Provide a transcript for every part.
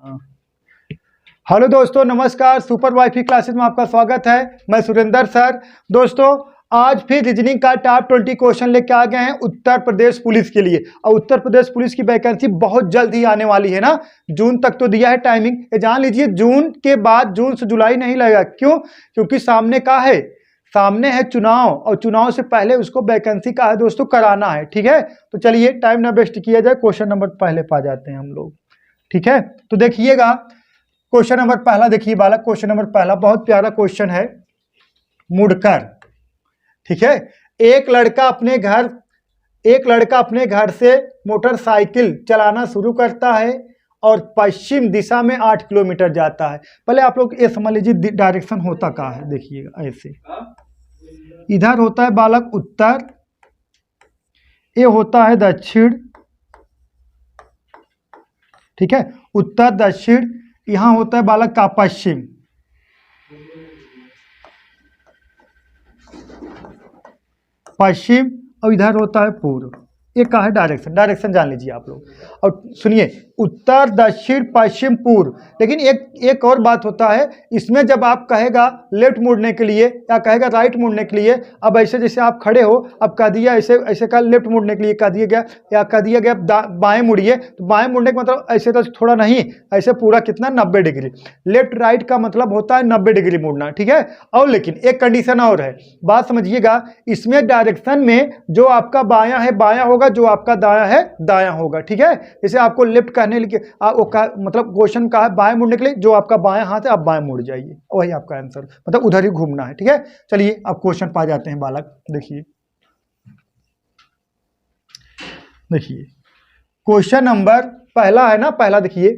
हाँ। हेलो दोस्तों, नमस्कार। सुपर वाईफाई क्लासेस में आपका स्वागत है। मैं सुरेंद्र सर। दोस्तों, आज फिर रीजनिंग का टॉप 20 क्वेश्चन लेके आ गए हैं उत्तर प्रदेश पुलिस के लिए। और उत्तर प्रदेश पुलिस की वैकेंसी बहुत जल्द ही आने वाली है ना। जून तक तो दिया है टाइमिंग, ये जान लीजिए। जून के बाद जून से जुलाई नहीं लगेगा। क्यों? क्योंकि सामने है चुनाव, और चुनाव से पहले उसको वैकेंसी का है दोस्तों कराना है। ठीक है, तो चलिए टाइम ना वेस्ट किया जाए, क्वेश्चन नंबर पहले पा जाते हैं हम लोग। ठीक है, तो देखिएगा क्वेश्चन नंबर पहला। देखिए बालक, क्वेश्चन नंबर पहला बहुत प्यारा क्वेश्चन है। मुड़कर, ठीक है। एक लड़का अपने घर से मोटरसाइकिल चलाना शुरू करता है और पश्चिम दिशा में 8 किलोमीटर जाता है। पहले आप लोग ये समझ लीजिए डायरेक्शन होता कहाँ है। देखिएगा ऐसे, इधर होता है बालक उत्तर, ये होता है दक्षिण। ठीक है, उत्तर दक्षिण। यहां होता है बालक का पश्चिम। और इधर होता है पूर्व। ये का है डायरेक्शन जान लीजिए आप लोग। और सुनिए, उत्तर दक्षिण पश्चिम पूर्व। लेकिन एक और बात होता है इसमें, जब आप कहेगा लेफ्ट मुड़ने के लिए या कहेगा राइट मुड़ने के लिए, अब ऐसे जैसे आप खड़े हो, अब कह दिया ऐसे का लेफ्ट मुड़ने के लिए कह दिया गया, या कह दिया गया बाएं मुड़िए, तो बाएं मुड़ने का मतलब ऐसे तो थोड़ा नहीं, ऐसे पूरा कितना 90 डिग्री। लेफ्ट राइट का मतलब होता है 90 डिग्री मुड़ना। ठीक है, और लेकिन एक कंडीशन और है, बात समझिएगा। इसमें डायरेक्शन में जो आपका बायां है बायां होगा, जो आपका दायां है दायां होगा। ठीक है, जैसे आपको लेफ्ट कहने के मतलब क्वेश्चन का है बाएं मुड़ने के लिए, जो आपका बायां हाथ है आप बाएं मुड़ जाइए, वही आपका आंसर, मतलब उधर ही घूमना है। ठीक है, चलिए अब क्वेश्चन पा जाते हैं बालक। देखिए क्वेश्चन नंबर पहला है ना, पहला देखिए।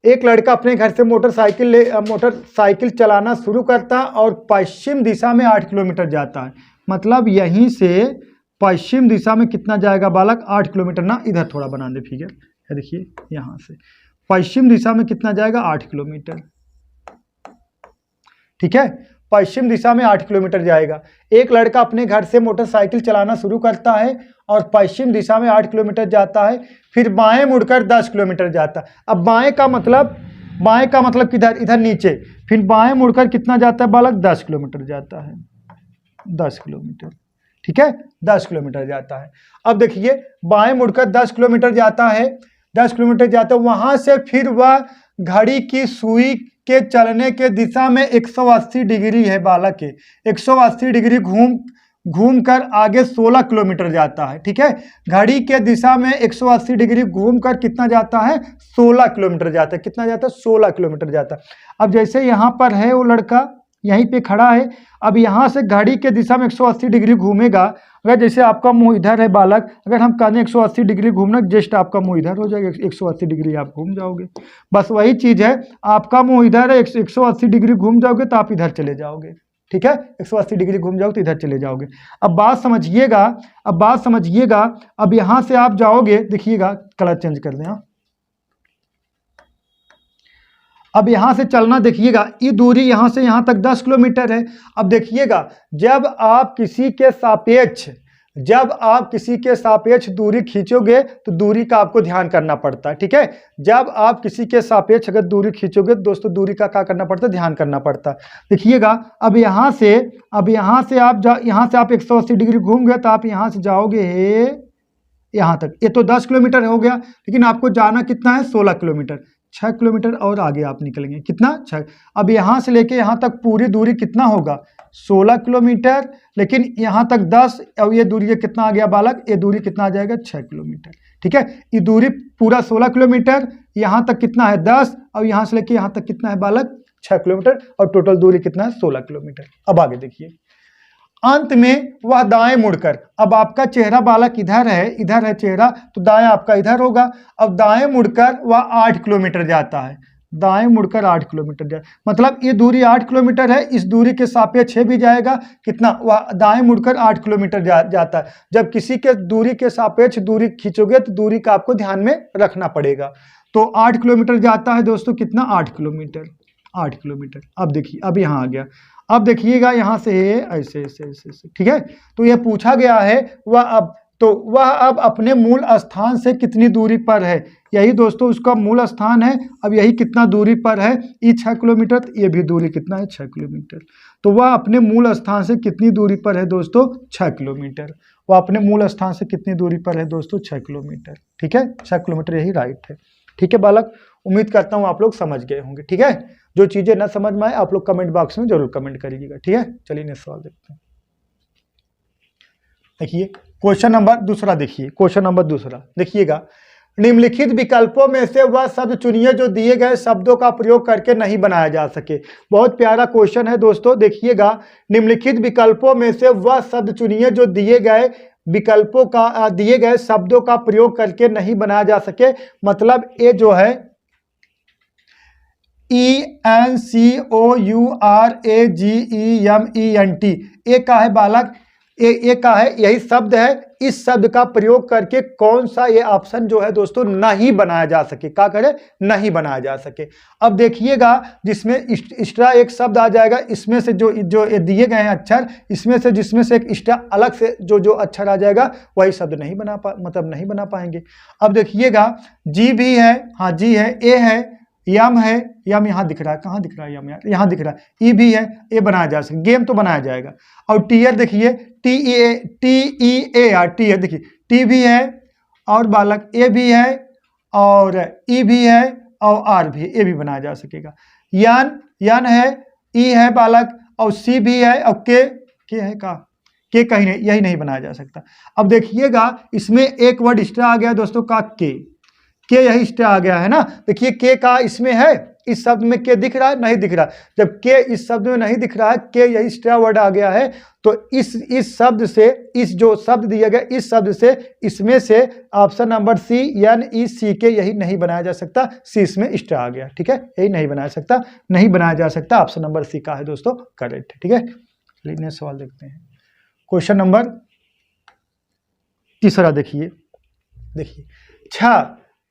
एक लड़का अपने घर से मोटरसाइकिल चलाना शुरू करता और पश्चिम दिशा में 8 किलोमीटर जाता है। मतलब यहीं से पश्चिम दिशा में कितना जाएगा बालक? 8 किलोमीटर ना। इधर थोड़ा बना दे फिगर, देखिए यहां से पश्चिम दिशा में कितना जाएगा? 8 किलोमीटर। ठीक है, पश्चिम दिशा में 8 किलोमीटर जाएगा। एक लड़का अपने घर से मोटरसाइकिल चलाना शुरू करता है और पश्चिम दिशा में 8 किलोमीटर जाता है, फिर बाएं मुड़कर 10 किलोमीटर जाता है। अब बाएं का मतलब किधर? इधर नीचे। फिर बाएं मुड़कर कितना जाता है बालक? 10 किलोमीटर जाता है। 10 किलोमीटर। ठीक है, 10 किलोमीटर जाता है। अब देखिए बाएं मुड़कर 10 किलोमीटर जाता है। 10 किलोमीटर जाता है, वहां से फिर वह घड़ी की सुई के चलने के दिशा में 180 डिग्री है बालक के, 180 डिग्री घूम कर आगे 16 किलोमीटर जाता है। ठीक है, घड़ी के दिशा में 180 डिग्री घूम कर कितना जाता है? 16 किलोमीटर जाता है। कितना जाता है? 16 किलोमीटर जाता है। अब जैसे यहाँ पर है वो लड़का, यहीं पे खड़ा है। अब यहाँ से घड़ी के दिशा में 180 डिग्री घूमेगा। अगर जैसे आपका मुंह इधर है बालक, अगर हम कहने 180 डिग्री घूमना, जस्ट आपका मुंह इधर हो जाएगा, 180 डिग्री आप घूम जाओगे। बस वही चीज़ है, आपका मुंह इधर है, 180 डिग्री घूम जाओगे तो आप इधर चले जाओगे। ठीक है, 180 डिग्री घूम जाओगे तो इधर चले जाओगे। अब बात समझिएगा। अब यहाँ से आप जाओगे, देखिएगा कलर चेंज कर दें। अब यहाँ से चलना, देखिएगा ये दूरी यहाँ से यहाँ तक 10 किलोमीटर है। अब देखिएगा, जब आप किसी के सापेक्ष दूरी खींचोगे तो दूरी का आपको ध्यान करना पड़ता है। ठीक है, जब आप किसी के सापेक्ष अगर दूरी खींचोगे दोस्तों, दूरी का क्या करना पड़ता है? ध्यान करना पड़ता है। देखिएगा, अब यहाँ से आप 180 डिग्री घूम गए तो आप यहाँ से जाओगे यहाँ तक। ये तो 10 किलोमीटर हो गया, लेकिन आपको जाना कितना है? 16 किलोमीटर। 6 किलोमीटर और आगे आप निकलेंगे। कितना? 6। अब यहाँ से लेके यहाँ तक पूरी दूरी कितना होगा? 16 किलोमीटर। लेकिन यहाँ तक 10, और ये दूरी कितना आ गया बालक? ये दूरी कितना आ जाएगा? 6 किलोमीटर। ठीक है, ये दूरी पूरा 16 किलोमीटर, यहाँ तक कितना है? 10, और यहाँ से लेके यहाँ तक कितना है बालक? 6 किलोमीटर, और टोटल दूरी कितना है? 16 किलोमीटर। अब आगे देखिए, अंत में वह दाएं मुड़कर, अब आपका चेहरा बालक इधर है चेहरा, तो दाएं आपका इधर होगा। अब दाएं मुड़कर वह 8 किलोमीटर जाता है। दाएं मुड़कर 8 किलोमीटर जाए, मतलब ये दूरी 8 किलोमीटर है, इस दूरी के सापेक्ष भी जाएगा। कितना? वह दाएं मुड़कर 8 किलोमीटर जाता है। जब किसी के दूरी के सापेक्ष दूरी खींचोगे तो दूरी का आपको ध्यान में रखना पड़ेगा। तो 8 किलोमीटर जाता है दोस्तों। कितना? 8 किलोमीटर। 8 किलोमीटर। अब देखिए, अब यहाँ आ गया। अब देखिएगा यहाँ से ऐसे। ठीक है, तो ये पूछा गया है वह अब तो वह अब अपने मूल स्थान से कितनी दूरी पर है। यही दोस्तों उसका मूल स्थान है। अब यही कितना दूरी पर है, ये 6 किलोमीटर, तो ये भी दूरी कितना है 6 किलोमीटर। तो वह अपने मूल स्थान से कितनी दूरी पर है दोस्तों 6 किलोमीटर। वह अपने मूल स्थान से कितनी दूरी पर है दोस्तों 6 किलोमीटर। ठीक है, 6 किलोमीटर यही राइट है। ठीक है बालक, उम्मीद करता हूँ आप लोग समझ गए होंगे। ठीक है, जो चीजें ना समझ में आए आप लोग कमेंट बॉक्स में जरूर कमेंट करिएगा। ठीक है, चलिए नेक्स्ट सवाल देखते हैं। देखिए क्वेश्चन नंबर दूसरा, देखिए क्वेश्चन नंबर दूसरा देखिएगा, निम्नलिखित विकल्पों में से वह शब्द चुनिए जो दिए गए शब्दों का प्रयोग करके नहीं बनाया जा सके। बहुत प्यारा क्वेश्चन है दोस्तों। देखिएगा, निम्नलिखित विकल्पों में से वह शब्द चुनिए जो दिए गए विकल्पों का दिए गए शब्दों का प्रयोग करके नहीं बनाया जा सके। मतलब ये जो है ENCOURAGEMENT, ये का है बालक, ये का है, यही शब्द है। इस शब्द का प्रयोग करके कौन सा ये ऑप्शन जो है दोस्तों नहीं बनाया जा सके, क्या करें नहीं बनाया जा सके। अब देखिएगा, जिसमें एक्स्ट्रा एक शब्द आ जाएगा, इसमें से जो दिए गए हैं अक्षर, इसमें से जिसमें से एक एक्स्ट्रा अलग से जो अक्षर आ जाएगा वही शब्द नहीं बना पाएंगे। अब देखिएगा, जी भी है, हाँ जी है, ए है, यम है, यम यहाँ दिख रहा है, कहाँ दिख रहा है यम, यहाँ दिख रहा है, ई भी है, ए बनाया जा सकता, गेम तो बनाया जाएगा। और टीयर देखिए, TEAR, टीयर देखिए, टी भी है और बालक ए भी है और ई भी है और आर भी है, ए भी बनाया जा सकेगा। यन है, ई है बालक और सी भी है और के है का, के कहीं नहीं, यही नहीं बनाया जा सकता। अब देखिएगा, इसमें एक वर्ड एक्स्ट्रा आ गया दोस्तों का के यही एक्स्ट्रा आ गया है ना। देखिए के का इसमें है, इस शब्द में के दिख रहा है नहीं दिख रहा, जब के इस शब्द में नहीं दिख रहा है, के यही एक्स्ट्रा वर्ड आ गया है। तो इस शब्द से, इस जो शब्द दिया गया इस शब्द से, इसमें से ऑप्शन नंबर सी NEC के यही नहीं बनाया जा सकता। सी इसमें एक्स्ट्रा आ गया। ठीक है, यही नहीं बनाया जा सकता। ऑप्शन नंबर सी का है दोस्तों करेक्ट। ठीक है, चलिए नेक्स्ट सवाल देखते हैं। क्वेश्चन नंबर तीसरा देखिए,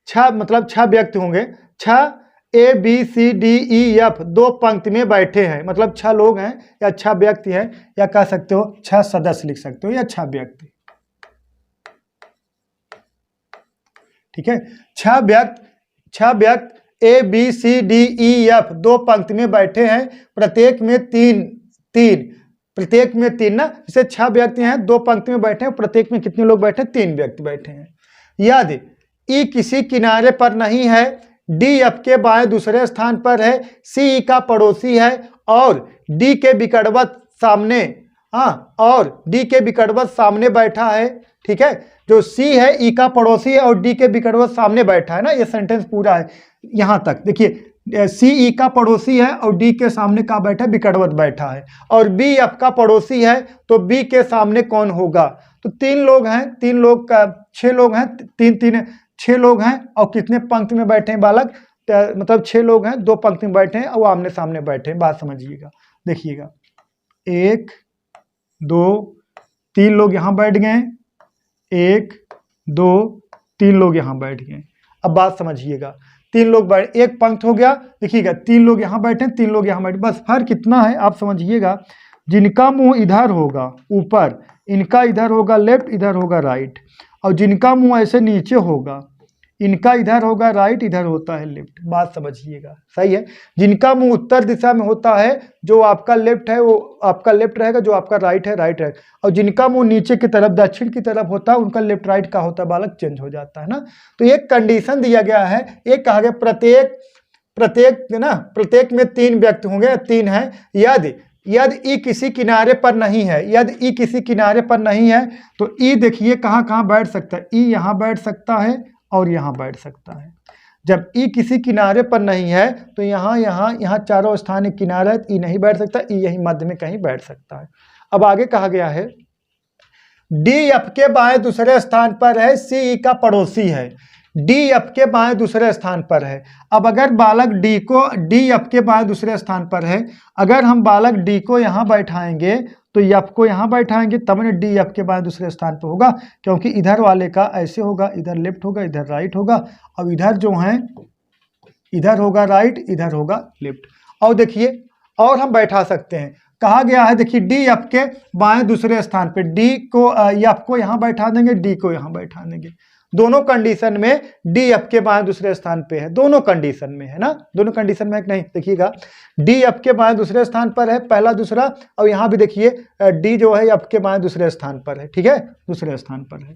छह मतलब 6 व्यक्ति होंगे, 6 ABCDEF 2 पंक्ति में बैठे हैं, मतलब 6 लोग हैं या 6 व्यक्ति हैं, या कह सकते हो 6 सदस्य लिख सकते हो, या 6 व्यक्ति। ठीक है, 6 व्यक्ति ABCDEF 2 पंक्ति में बैठे हैं, प्रत्येक में तीन ना, जैसे 6 व्यक्ति हैं 2 पंक्ति में बैठे हैं, प्रत्येक में कितने लोग बैठे हैं 3 व्यक्ति बैठे हैं। यदि ई किसी किनारे पर नहीं है, डी एफ के बाएं दूसरे स्थान पर है, सी ई का पड़ोसी है और डी के विकटवत सामने बैठा है। ठीक है, जो सी है ई का पड़ोसी है और डी के विकटवत सामने बैठा है ना, ये सेंटेंस पूरा है यहां तक। देखिए, सी ई का पड़ोसी है और डी के सामने का बैठा है, विकटवत बैठा है, और बी एफ का पड़ोसी है, तो बी के सामने कौन होगा। तो 6 लोग हैं, 6 लोग हैं और कितने पंक्ति में बैठे हैं बालक, मतलब 6 लोग हैं 2 पंक्ति में बैठे हैं और आमने सामने बैठे हैं। बात समझिएगा, देखिएगा 1 2 3 लोग यहाँ बैठ गए, 1 2 3 लोग यहाँ बैठ गए। अब बात समझिएगा, 3 लोग बैठ, एक पंक्ति हो गया, देखिएगा 3 लोग यहाँ बैठे, 3 लोग यहाँ बैठे, बस फर्क कितना है आप समझिएगा। जिनका मुंह इधर होगा ऊपर, इनका इधर होगा लेफ्ट, इधर होगा राइट, और जिनका मुंह ऐसे नीचे होगा, इनका इधर होगा राइट, इधर होता है लेफ्ट। बात समझिएगा, सही है। जिनका मुंह उत्तर दिशा में होता है, जो आपका लेफ्ट है वो आपका लेफ्ट रहेगा, जो आपका राइट है राइट रहेगा, और जिनका मुंह नीचे की तरफ दक्षिण की तरफ होता है, उनका लेफ्ट राइट का होता है बालक, चेंज हो जाता है ना। तो एक कंडीशन दिया गया है, एक कहा गया प्रत्येक में 3 व्यक्ति होंगे, 3 है। यदि ई किसी किनारे पर नहीं है, तो ई देखिए कहाँ बैठ सकता है, ई यहाँ बैठ सकता है और यहाँ बैठ सकता है। जब ई किसी किनारे पर नहीं है तो यहाँ चारों स्थान किनारे है, ई नहीं बैठ सकता, ई यही मध्य में कहीं बैठ सकता है। अब आगे कहा गया है, डी एफ के बाएं दूसरे स्थान पर है, सी ई का पड़ोसी है, डी एफ के बाएं दूसरे स्थान पर है। अब अगर बालक डी एफ के बाएं दूसरे स्थान पर है, अगर हम बालक डी को यहाँ बैठाएंगे तो एफ को यहाँ बैठाएंगे, तब ना डी एफ के बाएं दूसरे स्थान पर होगा, क्योंकि इधर वाले का ऐसे होगा, इधर लेफ्ट होगा, इधर राइट होगा, अब इधर जो है इधर होगा राइट, इधर होगा लेफ्ट। और देखिए, और हम बैठा सकते हैं, कहा गया है, देखिए डी एफ के बाएं दूसरे स्थान पे, डी को एफ को यहाँ बैठा देंगे, डी को यहाँ बैठा देंगे। दोनों कंडीशन में डी एफ के बाएं दूसरे स्थान पे है, दोनों कंडीशन में है ना, दोनों कंडीशन में है कि नहीं। देखिएगा डी एफ के बाएं दूसरे स्थान पर है, पहला दूसरा, और यहाँ भी देखिए डी जो है एफ के बाएं दूसरे स्थान पर है, ठीक है, दूसरे स्थान पर है।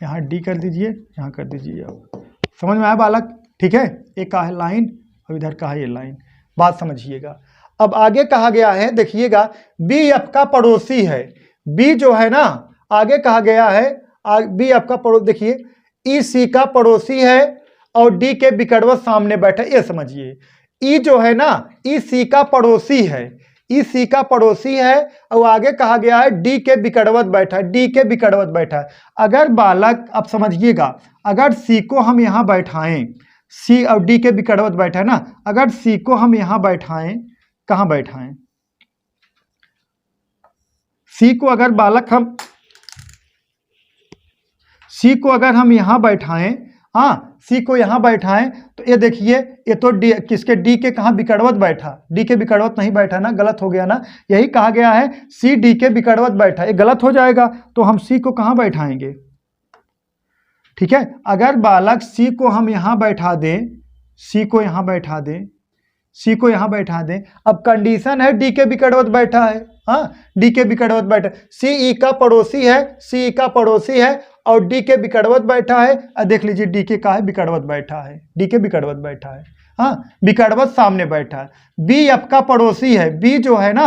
यहाँ डी कर दीजिए, यहाँ कर दीजिए, अब समझ में आया बालक, ठीक है। एक का है लाइन और इधर का है ये लाइन, बात समझिएगा। अब आगे कहा गया है, देखिएगा बी एफ का पड़ोसी है, बी जो है ना, आगे कहा गया है बी एफ का पड़ोसी, देखिए ई सी का पड़ोसी है और डी के विकटवत सामने बैठा, ये समझिए ई जो है ना, ई सी का पड़ोसी है, ई सी का पड़ोसी है, और आगे कहा गया है डी के विकटवत बैठा है, डी के विकटवत बैठा है। अगर बालक अब समझिएगा, अगर सी को हम यहाँ बैठाएं, सी और डी के विकटवत बैठा है ना, अगर सी को हम यहाँ बैठाएं, कहाँ बैठाएं, सी को अगर बालक हम सी को अगर हम यहाँ बैठाएं, हाँ सी को यहाँ बैठाएं, तो ये देखिए ये तो डी, किसके डी के कहाँ विकटवत बैठा, डी के विकटवत नहीं बैठा ना, गलत हो गया ना, यही कहा गया है सी डी के विकटवत बैठा, ये गलत हो जाएगा, तो हम सी को कहाँ बैठाएंगे, ठीक है। अगर बालक सी को हम यहाँ बैठा दें, सी को यहाँ बैठा दें, सी को यहाँ बैठा दें, अब कंडीशन है डी के विकटवत बैठा है, हाँ डी के विकटवत बैठा, सी ई का पड़ोसी है, सी ई का पड़ोसी है और डी के विकटवत बैठा है, देख लीजिए डी के का है विकटवत बैठा है, डी के विकटवत बैठा है, हाँ विकटवत सामने बैठा है। बी एफ का पड़ोसी है, बी जो है ना,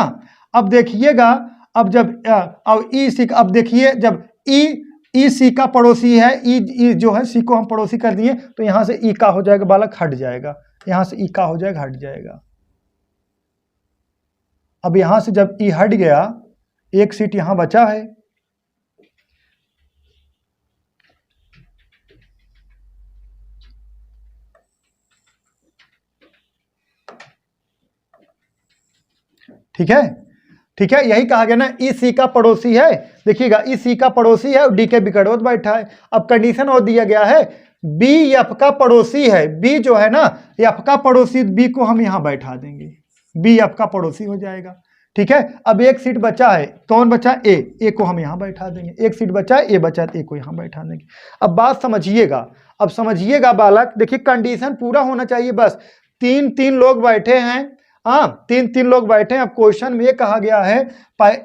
अब देखिएगा, अब जब अब ई सी, अब देखिए जब ई सी का पड़ोसी है, ई जो है सी को हम पड़ोसी कर दिए, तो यहाँ से ई का हो जाएगा बालक, हट जाएगा, यहाँ से ई का हो जाएगा, हट जाएगा। अब यहाँ से जब ई हट गया, एक सीट यहाँ बचा है, ठीक है, ठीक है, यही कहा गया ना ई सी का पड़ोसी है, देखिएगा ई सी का पड़ोसी है और डी के विकटवत बैठा है। अब कंडीशन और दिया गया है बी एफ का पड़ोसी है, बी जो है ना एफ का पड़ोसी, बी को हम यहाँ बैठा देंगे, बी एफ का पड़ोसी हो जाएगा, ठीक है। अब एक सीट बचा है, कौन बचा, ए को हम यहाँ बैठा देंगे, एक सीट बचा है, ए बचा है, ए को यहाँ बैठा देंगे। अब बात समझिएगा, अब समझिएगा बालक, देखिए कंडीशन पूरा होना चाहिए, बस तीन लोग बैठे हैं, हाँ तीन लोग बैठे हैं। अब क्वेश्चन में ये कहा गया है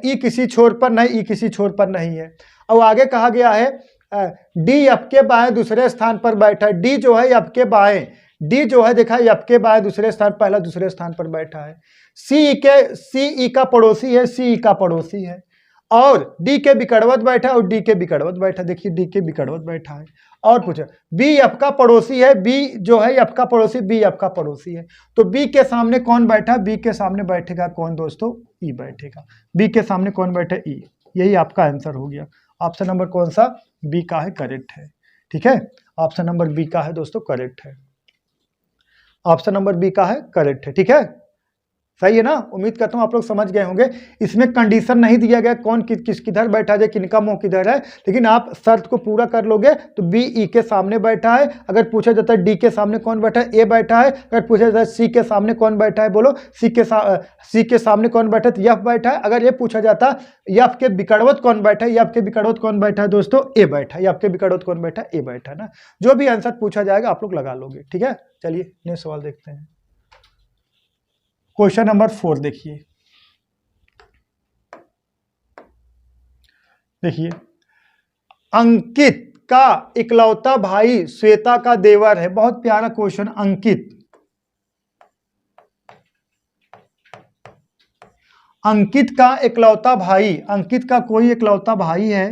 ई किसी छोर पर नहीं, ई किसी छोर पर नहीं है, और आगे कहा गया है डी एफ के बाएं दूसरे स्थान पर बैठा है, डी जो है एफ के बाएं, डी जो है देखा एफ के बाएं दूसरे स्थान, पहला दूसरे स्थान पर बैठा है। सी ई का पड़ोसी है, सी ई का पड़ोसी है, और डी के विकटवत बैठा है और डी के विकटवत बैठा, देखिए डी के विकटवत बैठा है। और पूछा बी एफ का पड़ोसी है, बी जो है एफ का पड़ोसी, बी एफ का पड़ोसी है, तो बी के सामने कौन बैठा, बी के सामने बैठेगा कौन दोस्तों, ई बैठेगा, बी के सामने कौन बैठा, ई, यही आपका आंसर हो गया। ऑप्शन नंबर कौन सा, बी का है, करेक्ट है, ठीक है, ऑप्शन नंबर बी का है दोस्तों, करेक्ट है, ऑप्शन नंबर बी का है, करेक्ट है, ठीक है, सही है ना। उम्मीद करता हूँ आप लोग समझ गए होंगे। इसमें कंडीशन नहीं दिया गया कौन किस किधर बैठा जाए, किनका मुंह किधर है, लेकिन आप शर्त को पूरा कर लोगे तो बी ई के सामने बैठा है, अगर पूछा जाता है डी के सामने कौन बैठा है, ए बैठा है, अगर पूछा जाता है सी के सामने कौन बैठा है, बोलो सी के सामने कौन बैठा है, तो एफ बैठा है, अगर ये पूछा जाता एफ के विकटवत कौन बैठा है, एफ के विकटवत कौन बैठा है दोस्तों, ए बैठा है, एफ के विकटवत कौन बैठा है, ए बैठा है ना। जो भी आंसर पूछा जाएगा आप लोग लगा लोगे, ठीक है। चलिए नेक्स्ट सवाल देखते हैं, क्वेश्चन नंबर 4 देखिए, देखिए अंकित का इकलौता भाई श्वेता का देवर है, बहुत प्यारा क्वेश्चन। अंकित का इकलौता भाई, अंकित का कोई इकलौता भाई है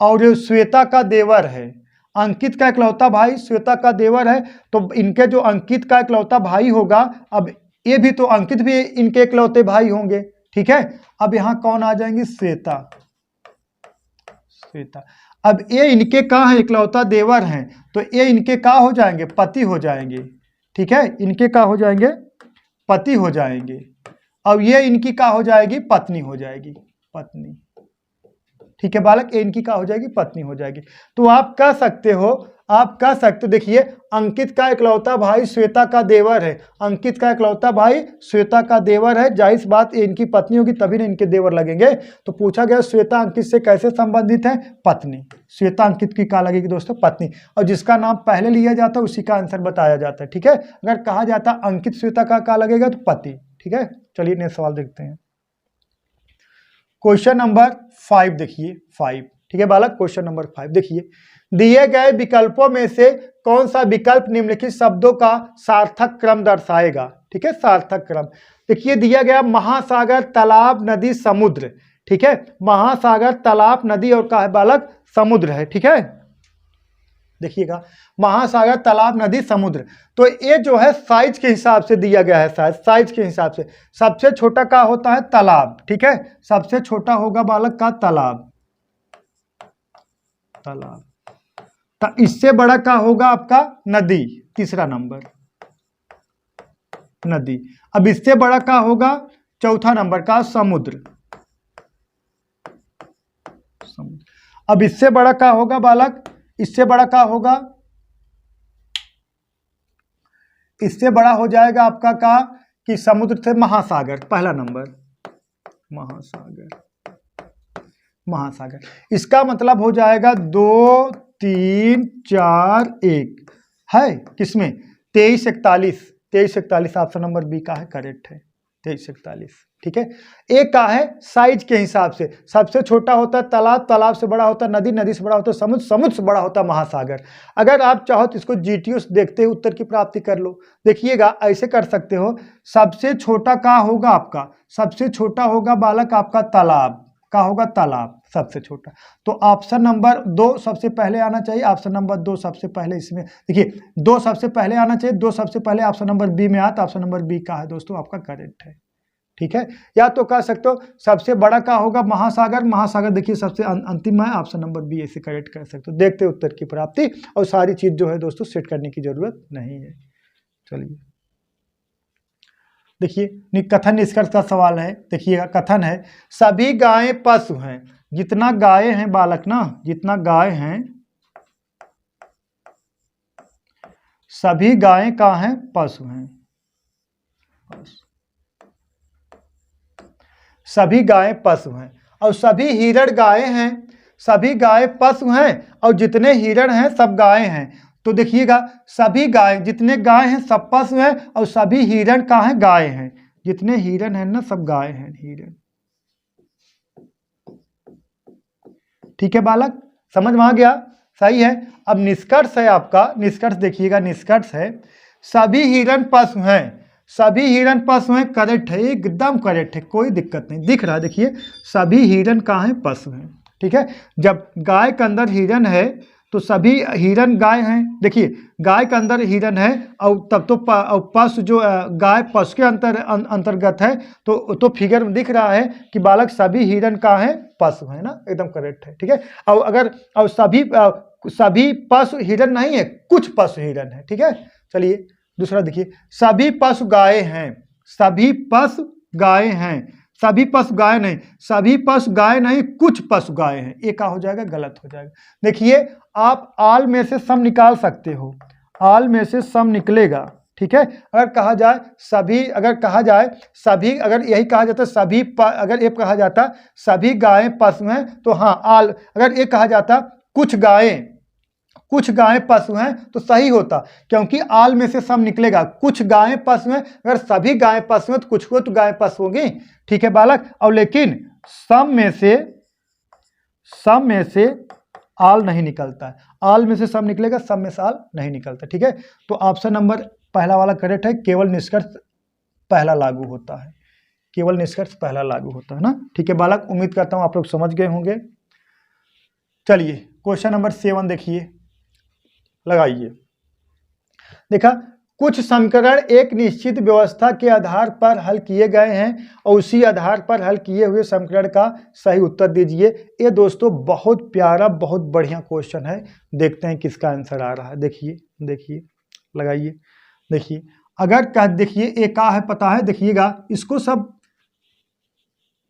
और श्वेता का देवर है, अंकित का इकलौता भाई श्वेता का देवर है, तो इनके जो अंकित का इकलौता भाई होगा, अब ये भी तो अंकित भी इनके इकलौते भाई होंगे, ठीक है। अब यहाँ कौन आ जाएंगे, श्वेता, श्वेता, अब ये इनके का है, इकलौता देवर हैं, तो ये इनके का हो जाएंगे, पति हो जाएंगे, ठीक है, इनके का हो जाएंगे, पति हो जाएंगे। अब ये इनकी का हो जाएगी, पत्नी हो जाएगी, पत्नी, ठीक है बालक, ये इनकी का हो जाएगी, पत्नी हो जाएगी। तो आप कह सकते हो आप कह सकते हो, देखिए अंकित का इकलौता भाई श्वेता का देवर है, अंकित का इकलौता भाई श्वेता का देवर है, जाहिर सी बात ये इनकी पत्नी होगी तभी ना इनके देवर लगेंगे। तो पूछा गया श्वेता अंकित से कैसे संबंधित है, पत्नी। श्वेता अंकित की क्या लगेगी दोस्तों, पत्नी। और जिसका नाम पहले लिया जाता है उसी का आंसर बताया जाता है, ठीक है। अगर कहा जाता अंकित श्वेता का क्या लगेगा तो पति, ठीक है। चलिए नेक्स्ट सवाल देखते हैं। क्वेश्चन नंबर 5 देखिए, 5, ठीक है बालक। क्वेश्चन नंबर 5 देखिए, दिए गए विकल्पों में से कौन सा विकल्प निम्नलिखित शब्दों का सार्थक क्रम दर्शाएगा, ठीक है। सार्थक क्रम देखिए दिया गया महासागर, तालाब, नदी, समुद्र, ठीक है। महासागर, तालाब, नदी और क्या है बालक, समुद्र है, ठीक है। देखिएगा महासागर, तालाब, नदी, समुद्र। तो ये जो है साइज के हिसाब से दिया गया है, साइज के हिसाब से सबसे छोटा का होता है तालाब, ठीक है। सबसे छोटा होगा बालक का तालाब, तालाब। इससे बड़ा का होगा आपका नदी, तीसरा नंबर नदी। अब इससे बड़ा का होगा चौथा नंबर का समुद्र, समुद्र। अब इससे बड़ा का होगा बालक, इससे बड़ा का होगा, इससे बड़ा हो जाएगा आपका का कि समुद्र से महासागर, पहला नंबर महासागर, महासागर। इसका मतलब हो जाएगा 2 3 4 1 है किसमें, 23 41, 23 41 ऑप्शन नंबर बी का है, करेक्ट है 23 41, ठीक है। एक का है साइज के हिसाब से, सबसे छोटा होता है तालाब, तालाब से बड़ा होता है नदी, नदी से बड़ा होता है समुद्र, समुद्र से बड़ा होता है महासागर। अगर आप चाहो तो इसको जीटीओ से देखते हुए उत्तर की प्राप्ति कर लो। देखिएगा ऐसे कर सकते हो, सबसे छोटा का होगा आपका, सबसे छोटा होगा बालक आपका तालाब, का होगा तालाब सबसे छोटा। तो ऑप्शन नंबर 2 सबसे पहले आना चाहिए, ऑप्शन नंबर 2 सबसे पहले इसमें, देखिए 2 सबसे पहले आना चाहिए, 2 सबसे पहले ऑप्शन नंबर बी में आता, ऑप्शन नंबर बी का है दोस्तों आपका करेक्ट है, ठीक है। या तो कह सकते हो सबसे बड़ा का होगा महासागर, महासागर देखिए सबसे अंतिम है, ऑप्शन नंबर बी ऐसे करेक्ट कर सकते हो। देखते उत्तर की प्राप्ति, और सारी चीज जो है दोस्तों सेट करने की जरूरत नहीं है। चलिए देखिए कथन निष्कर्ष का सवाल है, देखिएगा कथन है सभी गायें पशु हैं, जितना गाय हैं बालक ना, जितना गाय हैं, सभी गायें का हैं पशु हैं, सभी गायें पशु हैं, और सभी हिरण गायें हैं, सभी गाय पशु हैं, और जितने हिरण हैं सब गायें हैं। तो देखिएगा सभी गाय, जितने गाय हैं सब पशु हैं, और सभी हिरण का है गाय हैं, जितने हिरण हैं ना सब गाय हैं, हिरण, ठीक है बालक, समझ में आ गया, सही है। अब निष्कर्ष है आपका, निष्कर्ष देखिएगा, निष्कर्ष है सभी हिरण पशु हैं, सभी हिरण पशु हैं, करेक्ट है, एकदम करेक्ट है, कोई दिक्कत नहीं, दिख रहा है देखिए सभी हिरण का है पशु हैं, ठीक है। जब गाय के अंदर हिरण है तो सभी हिरण गाय हैं, देखिए गाय के अंदर हिरण है, और तब तो पशु जो गाय पशु के अंतर्गत है, तो फिगर में दिख रहा है कि बालक सभी हिरण का है पशु है ना, एकदम करेक्ट है, ठीक है। और अगर और सभी पशु हिरण नहीं है, कुछ पशु हिरण है, ठीक है। चलिए दूसरा देखिए सभी पशु गाय हैं, सभी पशु गाय हैं, सभी पशु गाय नहीं, सभी पशु गाय नहीं, कुछ पशु गाय हैं, ये क्या हो जाएगा, गलत हो जाएगा। देखिए आप आल में से सम निकाल सकते हो, आल में से सम निकलेगा, ठीक है। अगर कहा जाए सभी, अगर कहा जाए सभी, अगर यही कहा जाता सभी, अगर ये कहा जाता सभी गायें पशु हैं तो हाँ आल, अगर ये कहा जाता कुछ गायें पशु हैं तो सही होता, क्योंकि आल में से सम निकलेगा, कुछ गायें पशु हैं, अगर सभी गायें पशु हैं तो कुछ को तो गायें पशु होगी, ठीक है बालक। और लेकिन सम में से आल नहीं निकलता है, आल में से सम निकलेगा, सम में से आल नहीं निकलता, ठीक है। तो ऑप्शन नंबर पहला वाला करेक्ट है, केवल निष्कर्ष पहला लागू होता है, केवल निष्कर्ष पहला लागू होता है ना, ठीक है बालक। उम्मीद करता हूं आप लोग समझ गए होंगे। चलिए क्वेश्चन नंबर 7 देखिए, लगाइए। देखा कुछ समीकरण एक निश्चित व्यवस्था के आधार पर हल किए गए हैं, और उसी आधार पर हल किए हुए समीकरण का सही उत्तर दीजिए। ये दोस्तों बहुत प्यारा, बहुत बढ़िया क्वेश्चन है, देखते हैं किसका आंसर आ रहा है। देखिए देखिए लगाइए, देखिए अगर कह, देखिए एक का है पता है, देखिएगा इसको सब,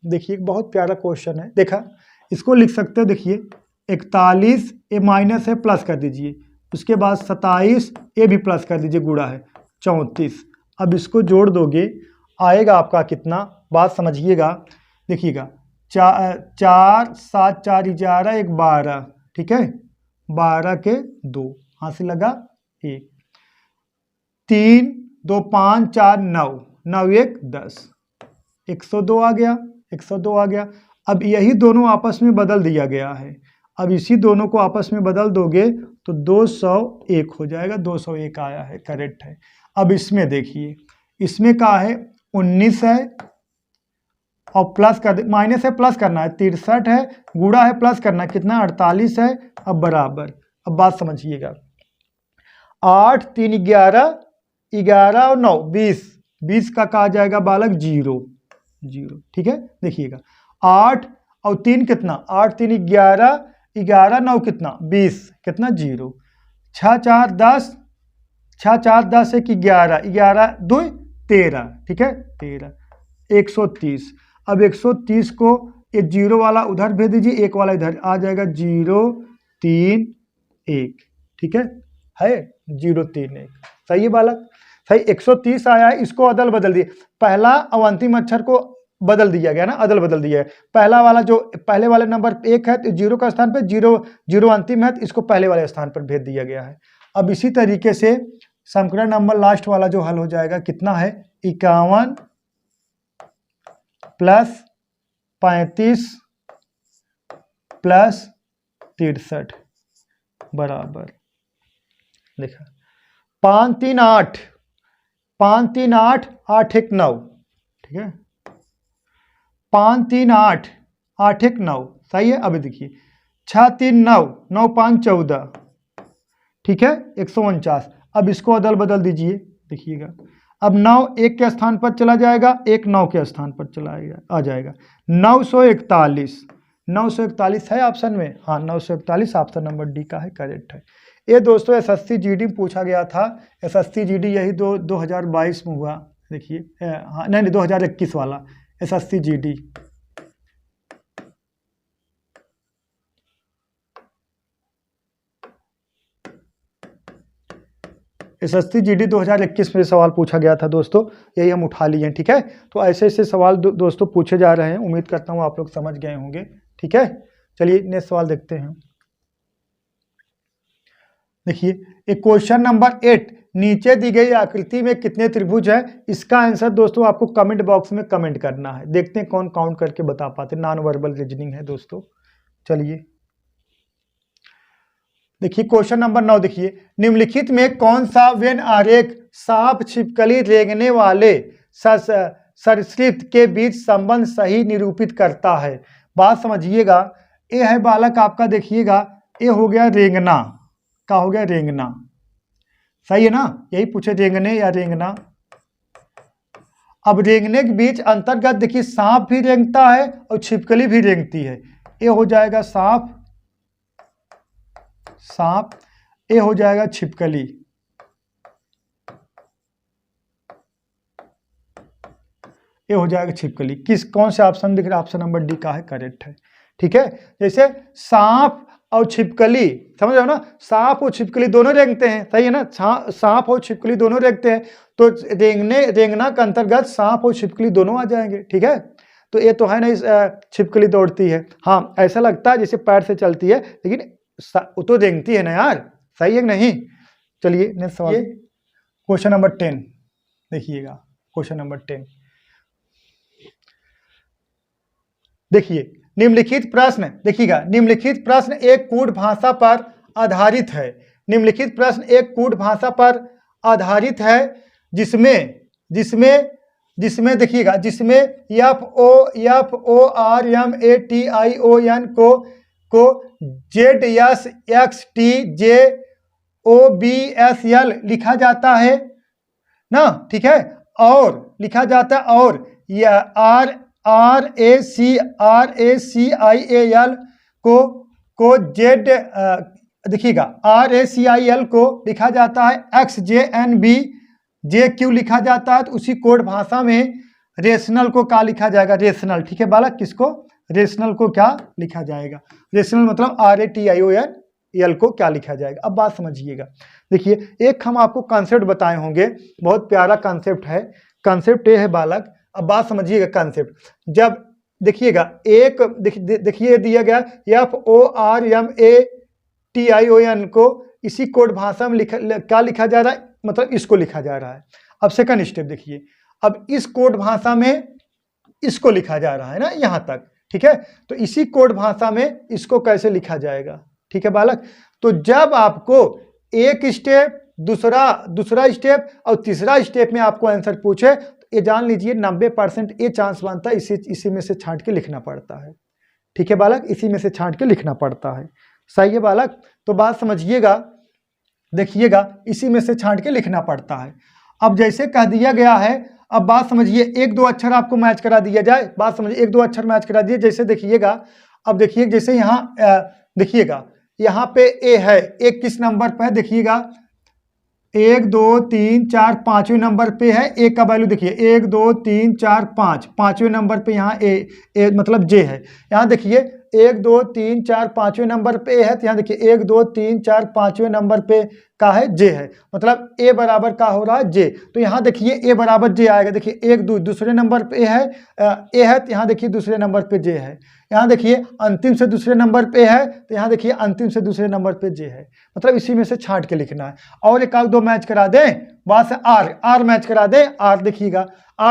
देखिए बहुत प्यारा क्वेश्चन है, देखा इसको लिख सकते हो, देखिए 41 ए माइनस है प्लस कर दीजिए, उसके बाद 27, ये भी प्लस कर दीजिए, गुणा है 34। अब इसको जोड़ दोगे आएगा आपका कितना, बात समझिएगा, देखिएगा 4 7 4 11 1 12, ठीक है, 12 के 2 हाथ से लगा 1, 3 2 5 4 9, 9 1 10, 102 आ गया, 102 आ गया। अब यही दोनों आपस में बदल दिया गया है, अब इसी दोनों को आपस में बदल दोगे तो 201 हो जाएगा, 201 आया है, करेक्ट है। अब इसमें देखिए, इसमें क्या है 19 है और प्लस कर माइनस है, प्लस करना है 63 है, गुणा है प्लस करना है कितना 48 है। अब बराबर, अब बात समझिएगा, 8 3 11, 11 और 9 20, 20 का कहा जाएगा बालक 0 0, ठीक है। देखिएगा 8 और 3 कितना, 8 3 11, 11 9 कितना 20, कितना 0, 6 4 10, 6 4 10 1 11, 11 2 13, ठीक है 13, 130। अब 130 को ये 0 वाला उधर भेज दीजिए, 1 वाला इधर आ जाएगा, 0 3 1, ठीक है 0 3 1, सही है बालक, सही। 130 आया है, इसको अदल बदल दिए, पहला और अंतिम अक्षर को बदल दिया गया ना, अदल बदल दिया है। पहला वाला जो पहले वाले नंबर 1 है तो 0 का स्थान पे 0 अंतिम है तो इसको पहले वाले स्थान पर भेज दिया गया है। अब इसी तरीके से समीकरण नंबर लास्ट वाला जो हल हो जाएगा कितना है, 51 प्लस 35 प्लस 63 बराबर, देखा 5 3 8, 5 3 8 8 1 9, ठीक है 5 3 8 8 1 9, सही है। अब देखिए 6 3 9, 9 5 14, ठीक है 149। अब इसको अदल बदल दीजिए, देखिएगा अब 9 1 के स्थान पर चला जाएगा, 1 9 के स्थान पर चला आ जाएगा, 941, 941 है ऑप्शन में, हाँ 941 ऑप्शन नंबर डी का है, करेक्ट है। ये दोस्तों एसएससी जीडी में पूछा गया था, एसएससी जीडी यही 2022 में हुआ, देखिए हाँ नहीं 2021 वाला एसएससी जीडी। एसएससी जीडी 2021 में सवाल पूछा गया था दोस्तों, यही हम उठा लिए हैं, ठीक है। तो ऐसे ऐसे सवाल दोस्तों पूछे जा रहे हैं, उम्मीद करता हूँ आप लोग समझ गए होंगे, ठीक है। चलिए नेक्स्ट सवाल देखते हैं। देखिए एक क्वेश्चन नंबर 8, नीचे दी गई आकृति में कितने त्रिभुज है, इसका आंसर दोस्तों आपको कमेंट बॉक्स में कमेंट करना है, देखते हैं कौन काउंट करके बता पाते, नॉन वर्बल रीजनिंग है दोस्तों। चलिए देखिए क्वेश्चन नंबर 9, देखिए निम्नलिखित में कौन सा वेन आरेख सांप छिपकली रेंगने वाले सरीसृप के बीच संबंध सही निरूपित करता है। बात समझिएगा, ये है बालक आपका, देखिएगा ये हो गया रेंगना, का हो गया रेंगना, सही है ना, यही पूछे रेंगने या रेंगना। अब रेंगने के बीच अंतर्गत देखिए सांप भी रेंगता है और छिपकली भी रेंगती है, ये हो जाएगा सांप, सांप, ये हो जाएगा छिपकली, ये हो जाएगा छिपकली। किस कौन से ऑप्शन दिख रहा है, ऑप्शन नंबर डी का है, करेक्ट है, ठीक है। जैसे सांप और छिपकली, समझ रहे हो ना, सांप और छिपकली दोनों रेंगते हैं, सही है ना, सांप और छिपकली दोनों रेंगते हैं, तो रेंगना के अंतर्गत सांप और छिपकली दोनों आ जाएंगे, ठीक है। तो ये तो है नहीं छिपकली दौड़ती है, हाँ ऐसा लगता है जैसे पैर से चलती है, लेकिन वो तो रेंगती है ना यार, सही है कि नहीं। चलिए नेक्स्ट सवाल, क्वेश्चन नंबर 10, देखिएगा क्वेश्चन नंबर 10, देखिए निम्नलिखित प्रश्न, देखिएगा निम्नलिखित प्रश्न एक कूट भाषा पर आधारित है, निम्नलिखित प्रश्न एक कूट भाषा पर आधारित है जिसमें देखिएगा, जिसमें FORMATION को ZSXTJOBSL लिखा जाता है ना, ठीक है, और लिखा जाता है, और यह RACIAL को Z देखिएगा RACIL को लिखा जाता है XJNBJQ लिखा जाता है, तो उसी कोड भाषा में रेशनल को क्या लिखा जाएगा, रेशनल, ठीक है बालक, किसको रेशनल को क्या लिखा जाएगा, रेशनल मतलब RATION यल को क्या लिखा जाएगा। अब बात समझिएगा, देखिए एक हम आपको कॉन्सेप्ट बताए होंगे, बहुत प्यारा कॉन्सेप्ट है। कॉन्सेप्ट ये है बालक, अब बात समझिएगा कॉन्सेप्ट। जब देखिएगा एक देखिए दिया गया FORMATION को इसी कोड भाषा में क्या लिखा जा रहा है, मतलब इसको लिखा जा रहा है। अब सेकंड स्टेप देखिए, अब इस कोड भाषा में इसको लिखा जा रहा है ना यहां तक, ठीक है। तो इसी कोड भाषा में इसको कैसे लिखा जाएगा, ठीक है बालक। तो जब आपको एक स्टेप दूसरा स्टेप और तीसरा स्टेप में आपको आंसर पूछे तो ये जान लीजिए 90% ये चांस बनता है इसी में से छांट के लिखना पड़ता है, ठीक है बालक, इसी में से छांट के लिखना पड़ता है। सही है बालक, तो बात समझिएगा, देखिएगा इसी में से छांट के लिखना पड़ता है। अब जैसे कह दिया गया है, अब बात समझिए, एक दो अक्षर आपको मैच करा दिया जाए, बात समझिए एक दो अक्षर मैच करा दिए। जैसे देखिएगा, अब देखिए जैसे यहाँ देखिएगा यहाँ पे ए है, एक किस नंबर पे है देखिएगा, 1 2 3 4 5वें नंबर पे है। ए का वैल्यू देखिए 1 2 3 4 5, 5वें नंबर पे यहाँ ए मतलब जे है। यहाँ देखिए 1 2 3 4 5वें नंबर पे है, तो यहाँ देखिए 1 2 3 4 5वें नंबर पे का है जे है, मतलब ए बराबर का हो रहा है जे। तो यहाँ देखिए ए बराबर जे आएगा, देखिए एक दूसरे नंबर पे है ए है, तो यहाँ देखिए दूसरे नंबर पे जे है। यहाँ देखिए अंतिम से दूसरे नंबर पे है, तो यहाँ देखिए अंतिम से दूसरे नंबर पे जे है, मतलब इसी में से छांट के लिखना है। और एक आध दो मैच करा दें, वहां से आर मैच करा दें। आर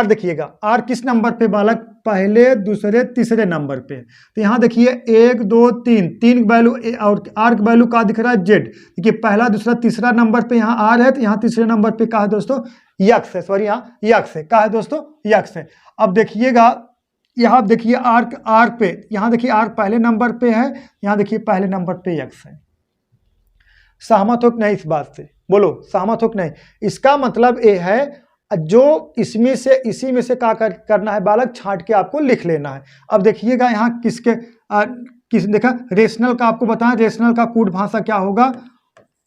देखिएगा आर किस नंबर पे बालक, पहले दूसरे तीसरे नंबर पे। तो यहाँ देखिए 1 2 3 वैल्यू और आर का वैल्यू का दिख रहा है जेड। देखिए पहला दूसरा तीसरा नंबर पे यहाँ आर है, तो यहाँ तीसरे नंबर पे का है दोस्तों यक्स है, सॉरी यहाँ यक्स है, का है दोस्तों यक्स है। अब देखिएगा यहाँ देखिए आर पे, यहाँ देखिए आर पहले नंबर पे है, यहाँ देखिए पहले नंबर पे यक्स है। सहमत हो कि नहीं इस बात से, बोलो सहमत हो कि नहीं। इसका मतलब ये है जो इसी में से क्या करना है बालक, छांट के आपको लिख लेना है। अब देखिएगा यहाँ किस देखा रेशनल का आपको बताएं, रेशनल का कूट भाषा क्या होगा,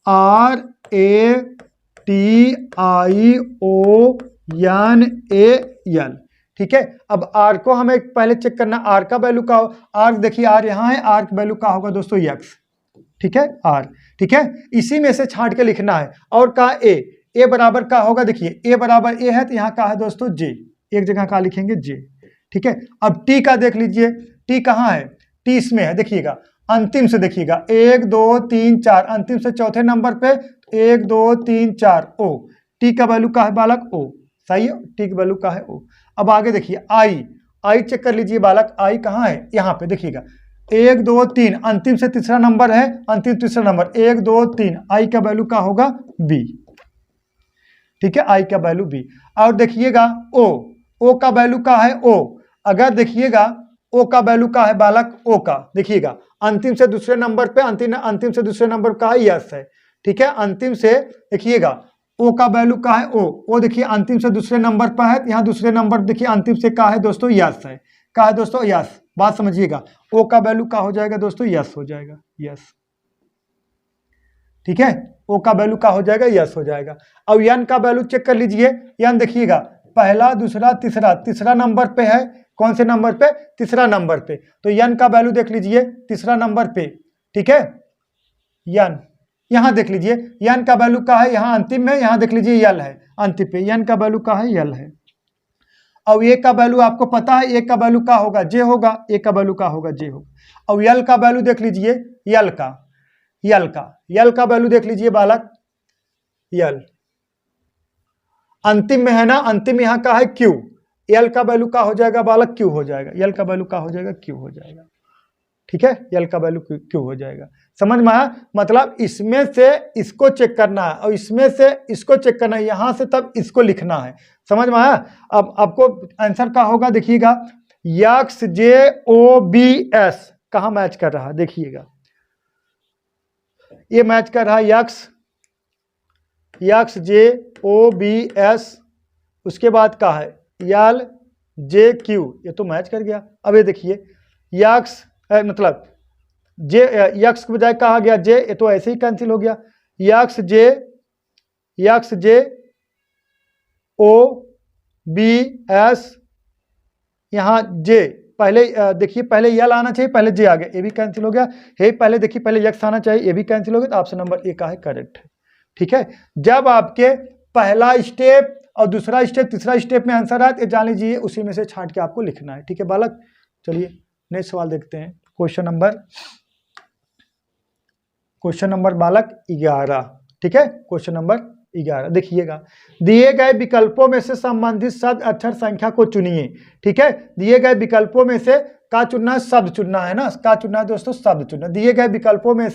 RATIONAL, ठीक है। अब आर को हमें पहले चेक करना, आर का वैल्यू का, आर देखिए आर यहाँ है, आर का वैल्यू का होगा दोस्तों यक्स, ठीक है आर, ठीक है। इसी में से छांट के लिखना है। और का ए बराबर का होगा, देखिए ए बराबर ए है, तो यहाँ का है दोस्तों जे, एक जगह का लिखेंगे जे, ठीक है। अब टी का देख लीजिए, टी कहाँ है, टी इसमें है, देखिएगा अंतिम से देखिएगा 1 2 3 4, अंतिम से चौथे नंबर पे 1 2 3 4 ओ, टी का वैल्यू का है बालक ओ, सही है, टी का वैल्यू का है ओ। अब आगे देखिए आई चेक कर लीजिए बालक, आई कहाँ है, यहाँ पे देखिएगा 1 2 3, अंतिम से तीसरा नंबर है, अंतिम तीसरा नंबर 1 2 3, आई का वैल्यू का होगा बी, ठीक है, आई का वैल्यू बी। और देखिएगा ओ का वैल्यू का है ओ, अगर देखिएगा ओ का वैल्यू का है बालक, ओ का देखिएगा अंतिम से दूसरे नंबर पे, अंतिम से दूसरे नंबर का है यस है, ठीक है। अंतिम से देखिएगा ओ का वैल्यू का है ओ देखिए अंतिम से दूसरे नंबर पर है, यहाँ दूसरे नंबर देखिए अंतिम से का है दोस्तों यस है, का है दोस्तों यस। बात समझिएगा, ओ का वैल्यू का हो जाएगा दोस्तों यस हो जाएगा, यस, ठीक है, ओ का वैल्यू का हो जाएगा यस हो जाएगा। अब यन का वैल्यू चेक कर लीजिए, यन देखिएगा पहला दूसरा तीसरा नंबर पे है, कौन से नंबर पे, तीसरा नंबर पे। तो यन का वैल्यू देख लीजिए तीसरा नंबर पे, ठीक है, यन यहाँ देख लीजिए यन का वैल्यू का है, यहाँ अंतिम में, यहाँ देख लीजिए यल है अंतिम पे, यन का वैल्यू का है यल है। अब ए का वैल्यू आपको पता है, ए का वैल्यू का होगा जे होगा, ए का वैल्यू का होगा जे होगा। अब यल का वैल्यू देख लीजिए, यल का वैल्यू देख लीजिए बालक, यल अंतिम में है ना, अंतिम यहाँ का है क्यू, यल का वैल्यू का हो जाएगा बालक क्यू हो जाएगा, यल का वैल्यू का हो जाएगा क्यू हो जाएगा, ठीक है, यल का वैल्यू क्यू हो जाएगा। समझ में आया, मतलब इसमें से इसको चेक करना है और इसमें से इसको चेक करना है, यहां से तब इसको लिखना है। समझ में आया। अब आपको आंसर का होगा, देखिएगा यक्स जे ओ बी एस कहाँ मैच कर रहा है, देखिएगा ये मैच कर रहा है यक्स जे ओ बी एस, उसके बाद का है यल जे क्यू, ये तो मैच कर गया। अब ये देखिए यक्स मतलब जे, यक्स के बजाय कहा गया जे, ये तो ऐसे ही कैंसिल हो गया, यक्स जे ओ बी एस, यहाँ जे पहले देखिए पहले यल आना चाहिए, पहले जे आ गया, ये भी कैंसिल हो गया। हे पहले देखिए पहले यक्स आना चाहिए, ये भी कैंसिल हो गया। तो ऑप्शन नंबर ए का है करेक्ट है। ठीक है, जब आपके पहला स्टेप और दूसरा स्टेप तीसरा स्टेप में आंसर आए तो जान लीजिए उसी में से छांट के आपको लिखना है। ठीक है बालक, चलिए नेक्स्ट सवाल देखते हैं। क्वेश्चन नंबर बालक 11। ठीक है, क्वेश्चन नंबर 11 देखिएगा, दिए गए विकल्पों में से संबंधित शब्द अक्षर संख्या को चुनिए। ठीक है, दिए गए विकल्पों में से का चुनना है, शब्द चुनना है ना, का चुनना है दोस्तों, शब्द चुनना। दिए गए विकल्पों में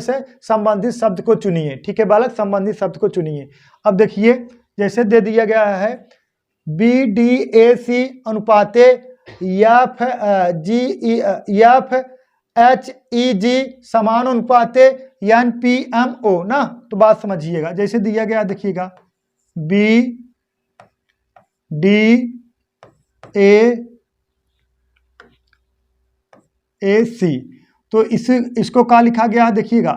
से संबंधित शब्द को चुनिए। ठीक है बालक, संबंधित शब्द को चुनिए। अब देखिए जैसे दे दिया गया है BDAC अनुपाते FHEG समानुपाते NPMO ना, तो बात समझिएगा। जैसे दिया गया देखिएगा BDAC, तो इसको क्या लिखा गया है देखिएगा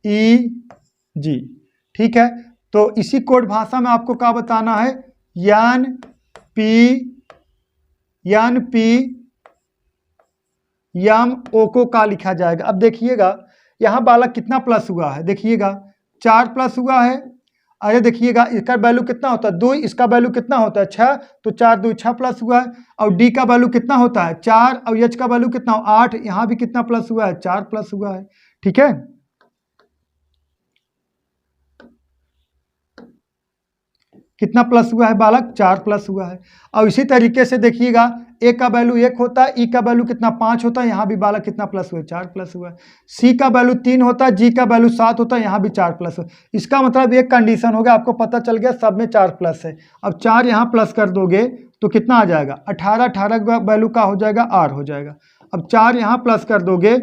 FHEG। ठीक है, तो इसी कोड भाषा में आपको क्या बताना है, NPMO को क्या लिखा जाएगा। अब देखिएगा यहाँ बालक कितना प्लस हुआ है, देखिएगा 4 प्लस हुआ है। अरे देखिएगा इसका वैल्यू कितना होता है 2, इसका वैल्यू कितना होता है 6, तो 4 2 6 प्लस हुआ है। और डी का वैल्यू कितना होता है 4, और एच का वैल्यू कितना 8, यहाँ भी कितना प्लस हुआ है 4 प्लस हुआ है। ठीक है, कितना प्लस हुआ है बालक 4 प्लस हुआ है। और इसी तरीके से देखिएगा ए का वैल्यू 1 होता है, ई का वैल्यू कितना 5 होता है, यहाँ भी बालक कितना प्लस हुआ है 4 प्लस हुआ है। सी का वैल्यू 3 होता है, जी का वैल्यू 7 होता है, यहाँ भी 4 प्लस हुआ है। इसका मतलब एक कंडीशन हो गया, आपको पता चल गया सब में 4 प्लस है। अब 4 यहाँ प्लस कर दोगे तो कितना आ जाएगा 18, 18 का वैल्यू का हो जाएगा आर हो जाएगा। अब 4 यहाँ प्लस कर दोगे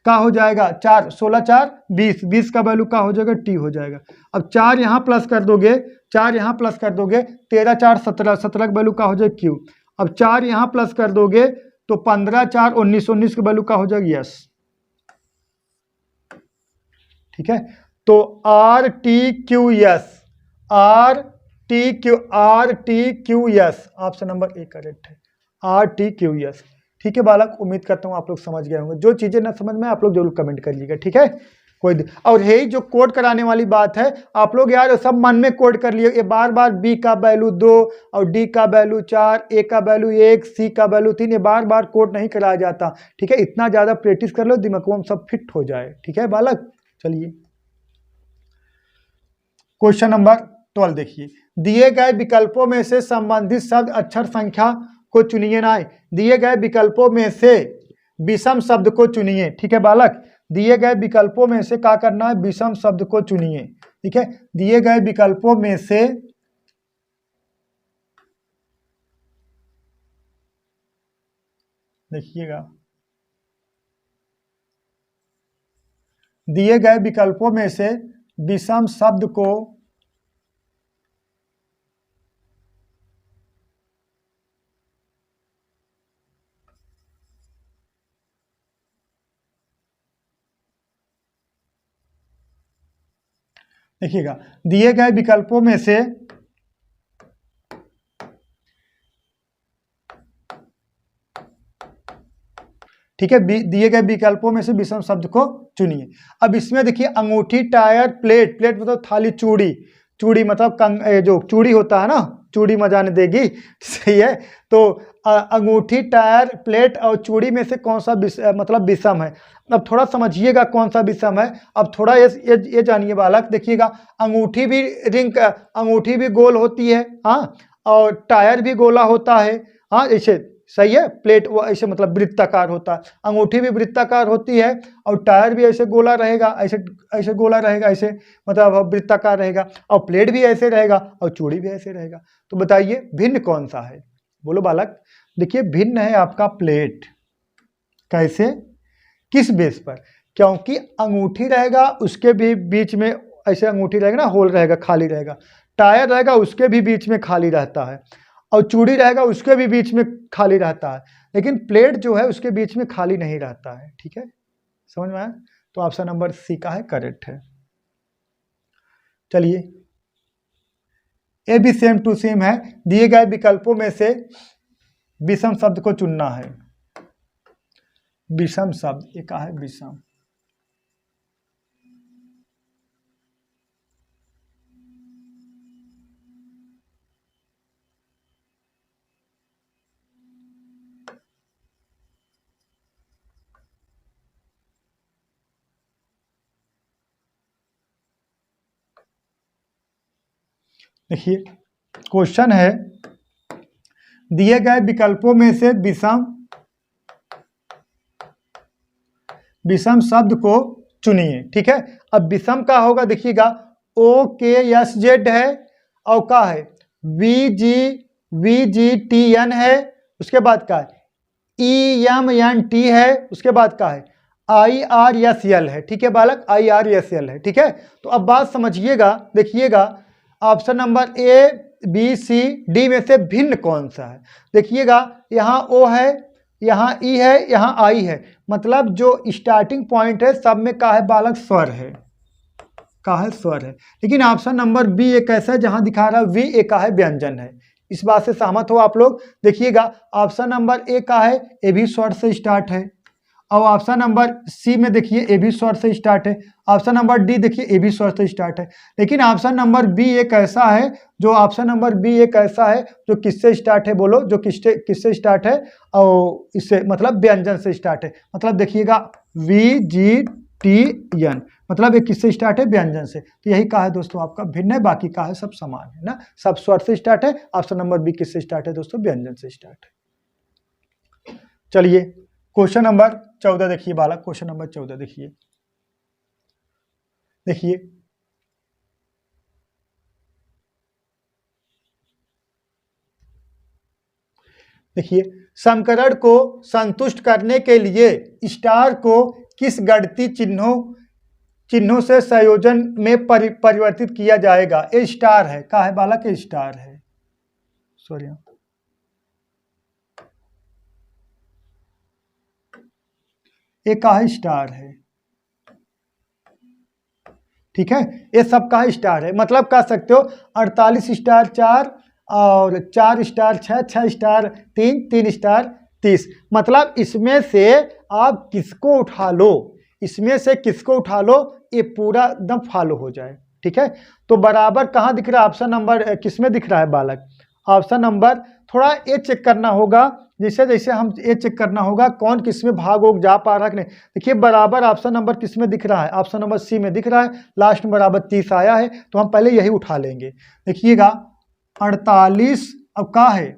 का हो जाएगा 4, 16 4 20, 20 का वैल्यू का हो जाएगा टी हो जाएगा। अब 4 यहाँ प्लस कर दोगे, 4 यहाँ प्लस कर दोगे 13 4 17, 17 का वैल्यू का हो जाएगा क्यू। अब 4 यहाँ प्लस कर दोगे तो 15 4 19, 19 का वैल्यू का हो जाएगा यस। ठीक है, तो RTQS, RTQS option number A correct है, RTQS। ठीक है बालक, उम्मीद करता हूँ आप लोग समझ गए होंगे। जो चीजें ना समझ में आप लोग जरूर कमेंट करिएगा। ठीक है, और यही जो कोड कराने वाली बात है, आप लोग यार सब मन में कोड कर लिए, ये बार बार बी का वैल्यू 2 और डी का वैल्यू 4, ए का वैल्यू 1, सी का वैल्यू 3, ये बार बार कोड नहीं कराया जाता। ठीक है, इतना ज्यादा प्रैक्टिस कर लो दिमाग में सब फिट हो जाए। ठीक है बालक, चलिए क्वेश्चन नंबर 12 देखिए, दिए गए विकल्पों में से संबंधित शब्द अक्षर संख्या को चुनिए ना। दिए गए विकल्पों में से विषम शब्द को चुनिए। ठीक है बालक, दिए गए विकल्पों में से क्या करना है, विषम शब्द को चुनिए। ठीक है, दिए गए विकल्पों में से देखिएगा, दिए गए विकल्पों में से विषम शब्द को देखिएगा, दिए गए विकल्पों में से ठीक है, दिए गए विकल्पों में से विषम शब्द को चुनिए। अब इसमें देखिए अंगूठी, टायर, प्लेट, प्लेट मतलब थाली, चूड़ी, चूड़ी मतलब जो चूड़ी होता है ना, चूड़ी मजाने देगी। सही है, तो अंगूठी, टायर, प्लेट और चूड़ी में से कौन सा मतलब विषम है। अब थोड़ा समझिएगा कौन सा विषम है। अब थोड़ा ये जानिए बालक, देखिएगा अंगूठी भी अंगूठी भी गोल होती है, हाँ, और टायर भी गोला होता है, हाँ ऐसे सही है। प्लेट वो ऐसे मतलब वृत्ताकार होता है, अंगूठी भी वृत्ताकार होती है, और टायर भी ऐसे गोला रहेगा, ऐसे ऐसे गोला रहेगा, ऐसे मतलब वृत्ताकार रहेगा, और प्लेट भी ऐसे रहेगा, और चूड़ी भी ऐसे रहेगा। तो बताइए भिन्न कौन सा है, बोलो बालक। देखिए भिन्न है आपका प्लेट। कैसे, किस बेस पर, क्योंकि अंगूठी रहेगा उसके भी बीच में ऐसे अंगूठी रहेगा ना, होल रहेगा, खाली रहेगा। टायर रहेगा उसके भी बीच में खाली रहता है, और चूड़ी रहेगा उसके भी बीच में खाली रहता है, लेकिन प्लेट जो है उसके बीच में खाली नहीं रहता है। ठीक है, समझ में आया। तो ऑप्शन नंबर सी का है करेक्ट है। चलिए ए भी सेम टू सेम है। दिए गए विकल्पों में से विषम शब्द को चुनना है। विषम शब्द, ये क्या है विषम, देखिए क्वेश्चन है दिए गए विकल्पों में से विषम शब्द को चुनिए। ठीक है, अब विषम का होगा, देखिएगा OKSZ है और का है VGTN है, उसके बाद का है EMNT है, उसके बाद का है IRSL है। ठीक है बालक, IRSL है। ठीक है, तो अब बात समझिएगा, देखिएगा option number A, B, C, D में से भिन्न कौन सा है। देखिएगा यहाँ O है, यहाँ E है, यहाँ I है, मतलब जो स्टार्टिंग पॉइंट है सब में का है बालक स्वर है, का है स्वर है। लेकिन ऑप्शन नंबर B एक ऐसा है जहाँ दिखा रहा है V एक का है व्यंजन है। इस बात से सहमत हो आप लोग। देखिएगा ऑप्शन नंबर A का है ए भी स्वर से स्टार्ट है, और ऑप्शन नंबर C में देखिए ए भी स्वर से स्टार्ट है, ऑप्शन नंबर D देखिए ए भी स्वर से स्टार्ट है। लेकिन ऑप्शन नंबर B एक ऐसा है जो किससे स्टार्ट है, बोलो, जो किससे स्टार्ट है, और इससे मतलब व्यंजन से स्टार्ट है। मतलब देखिएगा VGTN, मतलब ये किससे स्टार्ट है, व्यंजन से। तो यही कहा है दोस्तों आपका भिन्न है, बाकी कहा है सब समान है ना, सब स्वर से स्टार्ट है। ऑप्शन नंबर B किससे स्टार्ट है दोस्तों, व्यंजन से स्टार्ट है। चलिए क्वेश्चन नंबर 14 देखिए बालक, क्वेश्चन नंबर 14 देखिए, देखिए समीकरण को संतुष्ट करने के लिए स्टार को किस गणितीय चिन्हों से संयोजन में परिवर्तित किया जाएगा। ए स्टार है, का है बालक, ए स्टार है, सॉरी ये का है स्टार है। ठीक है, ये सब का स्टार है, मतलब कह सकते हो 48 स्टार 4 और 4 स्टार 6, 6 स्टार 3, 3 स्टार 30। मतलब इसमें से आप किसको उठा लो, इसमें से किसको उठा लो, ये पूरा एकदम फॉलो हो जाए। ठीक है, तो बराबर कहाँ दिख रहा है, ऑप्शन नंबर किस में दिख रहा है बालक, ऑप्शन नंबर, थोड़ा ये चेक करना होगा, जैसे हम ये चेक करना होगा कौन किस में भाग हो जा पा रहा है कि नहीं। देखिए बराबर ऑप्शन नंबर किस में दिख रहा है, ऑप्शन नंबर C में दिख रहा है, लास्ट में बराबर 30 आया है, तो हम पहले यही उठा लेंगे। देखिएगा 48 अब का है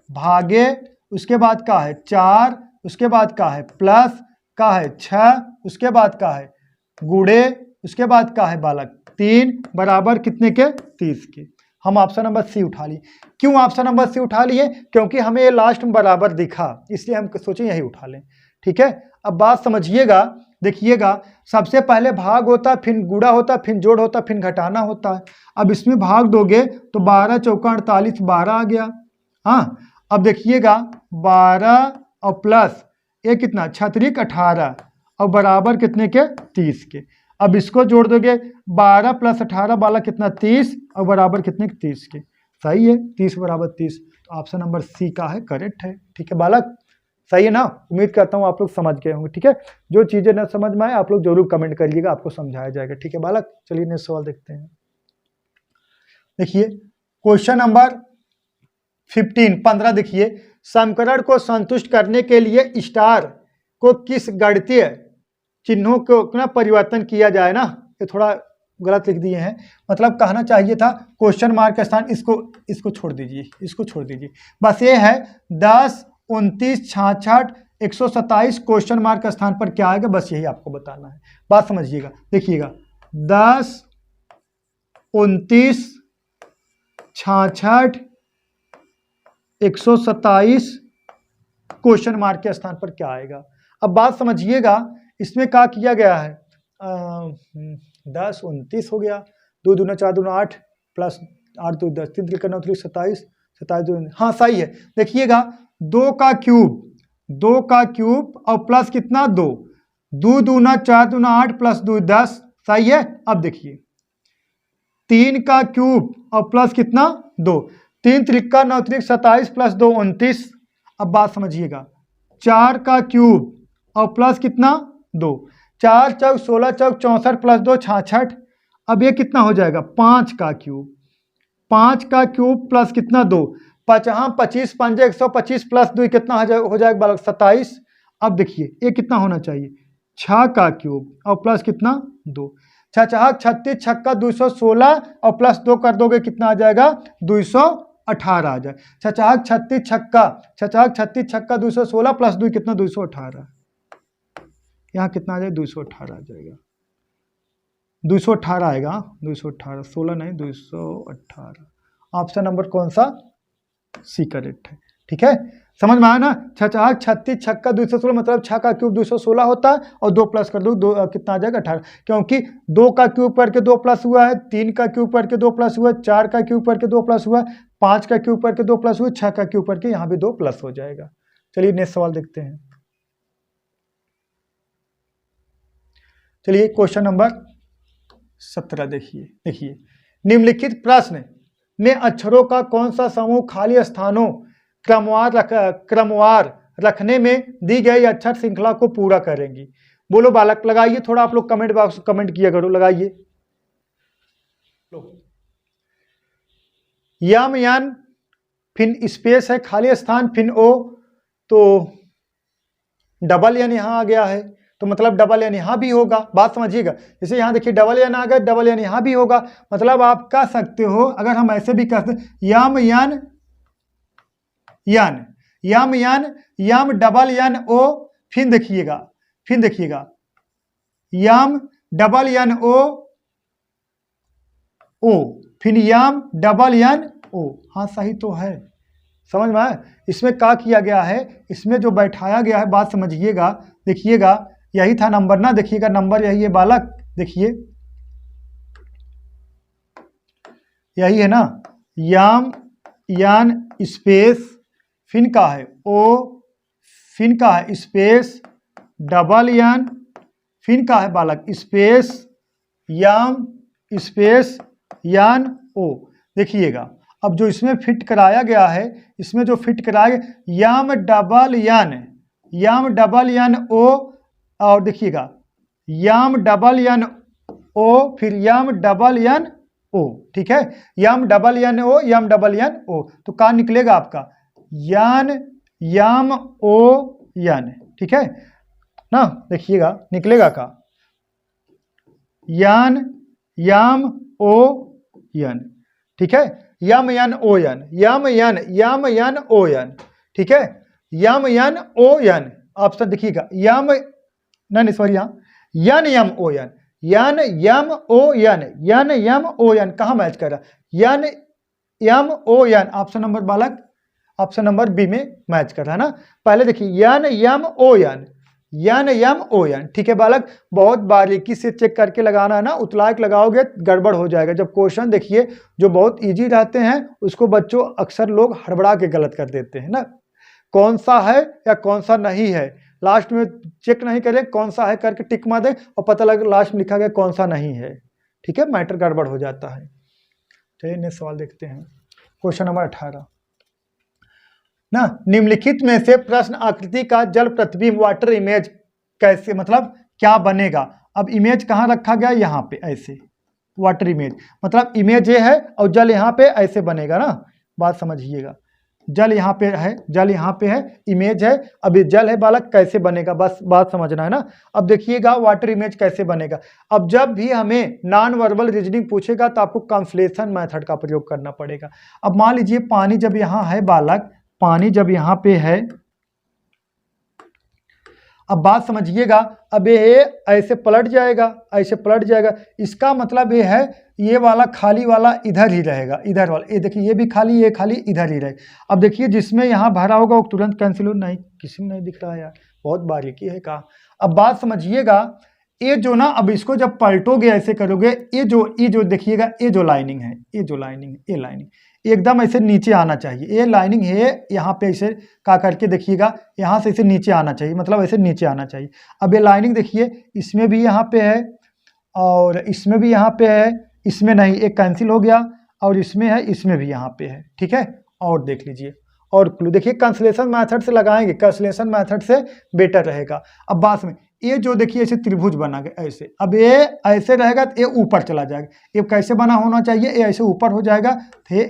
भागे, उसके बाद का है 4, उसके बाद का है प्लस का है 6, उसके बाद का है गुड़े, उसके बाद का है बालक 3 बराबर कितने के, 30 के। हम ऑप्शन नंबर C उठा लिए। क्यों ऑप्शन नंबर C उठा लिए, क्योंकि हमें ये लास्ट में बराबर दिखा, इसलिए हम सोचे यही उठा लें। ठीक है, अब बात समझिएगा, देखिएगा सबसे पहले भाग होता, फिर गुड़ा होता, फिर जोड़ होता, फिर घटाना होता है। अब इसमें भाग दोगे तो 12 चौका 48, 12 आ गया। हाँ, अब देखिएगा 12 और प्लस ये कितना 36 18 और बराबर कितने के, 30 के। अब इसको जोड़ दोगे 12 प्लस 18 वाला कितना 30 और बराबर कितने 30 के। सही है, 30 बराबर 30, तो ऑप्शन नंबर C का है करेक्ट है। ठीक है बालक, सही है ना, उम्मीद करता हूँ आप लोग समझ गए होंगे। ठीक है, जो चीज़ें न समझ में आए आप लोग जरूर कमेंट करिएगा, आपको समझाया जाएगा। ठीक है बालक, चलिए नेक्स्ट सवाल देखते हैं। देखिए क्वेश्चन नंबर 15 देखिए, समीकरण को संतुष्ट करने के लिए स्टार को किस गणितीय चिन्हों को ना परिवर्तन किया जाए ना, ये थोड़ा गलत लिख दिए हैं, मतलब कहना चाहिए था क्वेश्चन मार्क का स्थान, इसको छोड़ दीजिए, इसको छोड़ दीजिए। बस ये है 10, 29, 66, 127 क्वेश्चन मार्क का स्थान पर क्या आएगा, बस यही आपको बताना है। बात समझिएगा, देखिएगा 10, 29, 66, 127 क्वेश्चन मार्क के स्थान पर क्या आएगा। अब बात समझिएगा, इसमें क्या किया गया है, 10, 29 हो गया, 2 दूना 4 दूना 8 प्लस 8 2 10 3 3 9 3 27 27 2, हाँ सही है। देखिएगा 2 का क्यूब और प्लस कितना 2, 2 दूना 4 दूना 8 प्लस 2 10, सही है। अब देखिए 3 का क्यूब और प्लस कितना 2, 3 त्रिका 9 त्रिक 27 प्लस 2 29। अब बात समझिएगा, 4 का क्यूब और प्लस कितना 2, 4 चौक 16 चौक 64 प्लस 2 66। अब ये कितना हो जाएगा 5 का क्यूब, 5 का क्यूब प्लस कितना 2, 25 पंजे 125 प्लस 2 कितना हो जाएगा 27। अब देखिए ये कितना होना चाहिए 6 का क्यूब और प्लस कितना 2, 6 36 छक्का 216 और प्लस 2 कर दोगे कितना आ जाएगा 218 आ जाए। 6 36 छक्का 216 प्लस 2 कितना 218, यहाँ कितना आ जाएगा 218 आ जाएगा, 218 आएगा, 218 16 नहीं 218। ऑप्शन नंबर कौन सा सी करेक्ट है। ठीक है, समझ में आया ना। 6 36 छक्का 216 मतलब 6 का क्यूब 216 होता है और 2 प्लस कर दो, 2 कितना आ जाएगा 18, क्योंकि 2 का क्यूब करके 2 प्लस हुआ है, 3 का क्यूब करके 2 प्लस हुआ है, 4 का क्यूब करके 2 प्लस हुआ है, 5 का क्यूब करके 2 प्लस हुआ, 6 का क्यूब करके यहाँ भी 2 प्लस हो जाएगा। चलिए नेक्स्ट सवाल देखते हैं। चलिए क्वेश्चन नंबर 17 देखिए निम्नलिखित प्रश्न में अक्षरों का कौन सा समूह खाली स्थानों क्रमवार रखने में दी गई अक्षर श्रृंखला को पूरा करेंगी। बोलो बालक, लगाइए थोड़ा आप लोग कमेंट बॉक्स कमेंट किया करो, लगाइए। यम यान फिर स्पेस है खाली स्थान फिर ओ, तो डबल यान यहाँ आ गया है तो मतलब डबल यान यहाँ भी होगा। बात समझिएगा, जैसे यहाँ देखिए डबल यान आ गया, डबल यान यहाँ भी होगा। मतलब आप कह सकते हो, अगर हम ऐसे भी कहते यम यान यान यम यान यम डबल यान ओ, फिर देखिएगा यम डबल यान ओ फिर यम डबल यान ओ। हाँ सही तो है, समझ में आया। इसमें क्या किया गया है, इसमें जो बैठाया गया है, बात समझिएगा, देखिएगा यही था नंबर ना, देखिएगा नंबर यही है बालक, देखिए यही है ना, यम यान स्पेस फिन का है ओ, फिन का है स्पेस डबल यान, फिन का है बालक स्पेस यम स्पेस यान ओ। देखिएगा अब जो इसमें फिट कराया गया है, इसमें जो फिट कराया गया यम डबल यान ओ, और देखिएगा यम डबल यान ओ फिर यम डबल यान ओ। ठीक है, यम डबल यान ओ यम डबल यान ओ, तो क्या निकलेगा आपका यान यम ओ यान। ठीक है ना, देखिएगा निकलेगा का यान यम ओ यान। ठीक है, यम यान ओ यान, यम यान ओ यान। ठीक है, यम यान ओ यान, ऑप्शन देखिएगा यम नहीं सॉरी यहाँ यन यम ओ यान, यन यम ओ यान, यन यम ओ यान कहाँ मैच कर रहा, यन यम ओ यान, ऑप्शन नंबर बालक ऑप्शन नंबर बी में मैच कर रहा है ना। पहले देखिए यन यम ओ यान, यन यम ओ यान। ठीक है बालक, बहुत बारीकी से चेक करके लगाना है ना, उतलाक लगाओगे गड़बड़ हो जाएगा। जब क्वेश्चन देखिए जो बहुत इजी रहते हैं उसको बच्चों अक्सर लोग हड़बड़ा के गलत कर देते हैं ना, कौन सा है या कौन सा नहीं है, लास्ट में चेक नहीं करें कौन सा है करके टिक मार दें और पता लगे लास्ट में लिखा गया कौन सा नहीं है। ठीक है, मैटर गड़बड़ हो जाता है। चलिए नेक्स्ट सवाल देखते हैं, क्वेश्चन नंबर 18 ना, निम्नलिखित में से प्रश्न आकृति का जल प्रतिबिंब वाटर इमेज कैसे, मतलब क्या बनेगा। अब इमेज कहाँ रखा गया, यहाँ पे ऐसे वाटर इमेज, मतलब इमेज ये है और जल यहाँ पे ऐसे बनेगा ना। बात समझिएगा, जल यहाँ पे है, जल यहाँ पे है, इमेज है, अब ये जल है बालक, कैसे बनेगा बस बात समझना है ना। अब देखिएगा वाटर इमेज कैसे बनेगा। अब जब भी हमें नॉन वर्बल रीजनिंग पूछेगा तो आपको कंफ्लेशन मेथड का प्रयोग करना पड़ेगा। अब मान लीजिए पानी जब यहाँ है बालक, पानी जब यहाँ पे है, अब बात समझिएगा, अब ये ऐसे पलट जाएगा, ऐसे पलट जाएगा, इसका मतलब ये है ये वाला खाली वाला इधर ही रहेगा, इधर वाला, ये देखिए ये भी खाली, ये खाली इधर ही रहेगा। अब देखिए जिसमें यहाँ भरा होगा वो तुरंत कैंसिल हो, नहीं किसी में नहीं दिख रहा यार, बहुत बारीकी है कहा। अब बात समझिएगा, ये जो ना, अब इसको जब पलटोगे ऐसे करोगे, ये जो देखिएगा, ये जो लाइनिंग है, ये जो लाइनिंग, ये लाइनिंग एकदम ऐसे नीचे आना चाहिए, ये लाइनिंग है यहाँ पे ऐसे का करके देखिएगा, यहाँ से ऐसे नीचे आना चाहिए, मतलब ऐसे नीचे आना चाहिए। अब ये लाइनिंग देखिए, इसमें भी यहाँ पे है और इसमें भी यहाँ पे है, इसमें नहीं, एक कैंसिल हो गया, और इसमें है, इसमें भी यहाँ पे है, ठीक है। और देख लीजिए, और क्लू देखिए, कैंसलेशन मेथड से लगाएंगे, कैंसलेशन मेथड से बेटर रहेगा। अब बात में ये जो देखिए ऐसे त्रिभुज बना गया ऐसे, अब ये ऐसे रहेगा तो ये ऊपर चला जाएगा, ये कैसे बना होना चाहिए, ये ऐसे ऊपर हो जाएगा, तो ये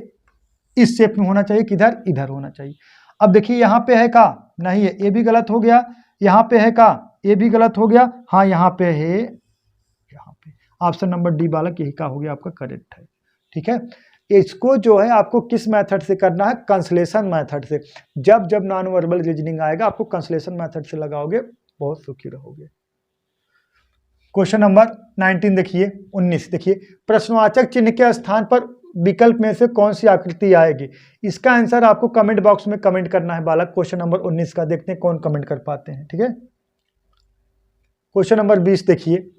इस शेप में होना चाहिए, किधर, इधर होना चाहिए। अब देखिए यहाँ पे है का, नहीं है, ये भी गलत हो गया, यहाँ पे है का, ये भी गलत हो गया, हाँ यहाँ पे है, यहाँ पे ऑप्शन नंबर डी बालक यही का हो गया आपका करेक्ट है, ठीक है। इसको जो है आपको किस मेथड से करना है, कंसलेशन मेथड से। जब जब नॉन वर्बल रीजनिंग आएगा आपको कंसलेशन मेथड से लगाओगे, बहुत सुखी रहोगे। क्वेश्चन नंबर 19 देखिए, 19 देखिए, प्रश्नवाचक चिन्ह के स्थान पर विकल्प में से कौन सी आकृति आएगी। इसका आंसर आपको कमेंट बॉक्स में कमेंट करना है बालक। क्वेश्चन नंबर 19 का देखते हैं कौन कमेंट कर पाते हैं, ठीक है। क्वेश्चन नंबर 20 देखिए,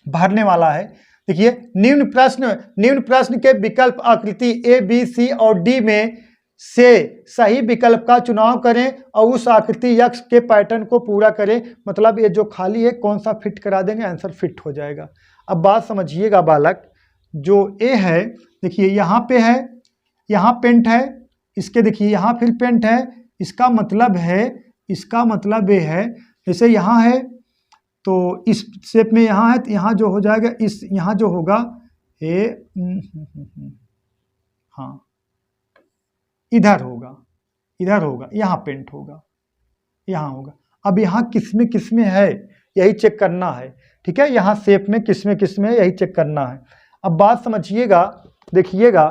भरने वाला है। देखिए, निम्न प्रश्न के विकल्प आकृति ए, बी, सी और डी में से सही विकल्प का चुनाव करें और उस आकृति यक्ष के पैटर्न को पूरा करें। मतलब ये जो खाली है कौन सा फिट करा देंगे, आंसर फिट हो जाएगा। अब बात समझिएगा बालक, जो ए है देखिए यहाँ पे है, यहाँ पेंट है, इसके देखिए यहाँ फिर पेंट है, इसका मतलब ये है, जैसे यहाँ है तो इस शेप में यहाँ है, तो यहाँ जो हो जाएगा, इस यहाँ जो होगा ये हाँ इधर होगा, यहाँ पेंट होगा, यहाँ होगा। अब यहाँ किसमें है यही चेक करना है, ठीक है। यहाँ शेप में किसमें है यही चेक करना है। अब बात समझिएगा, देखिएगा,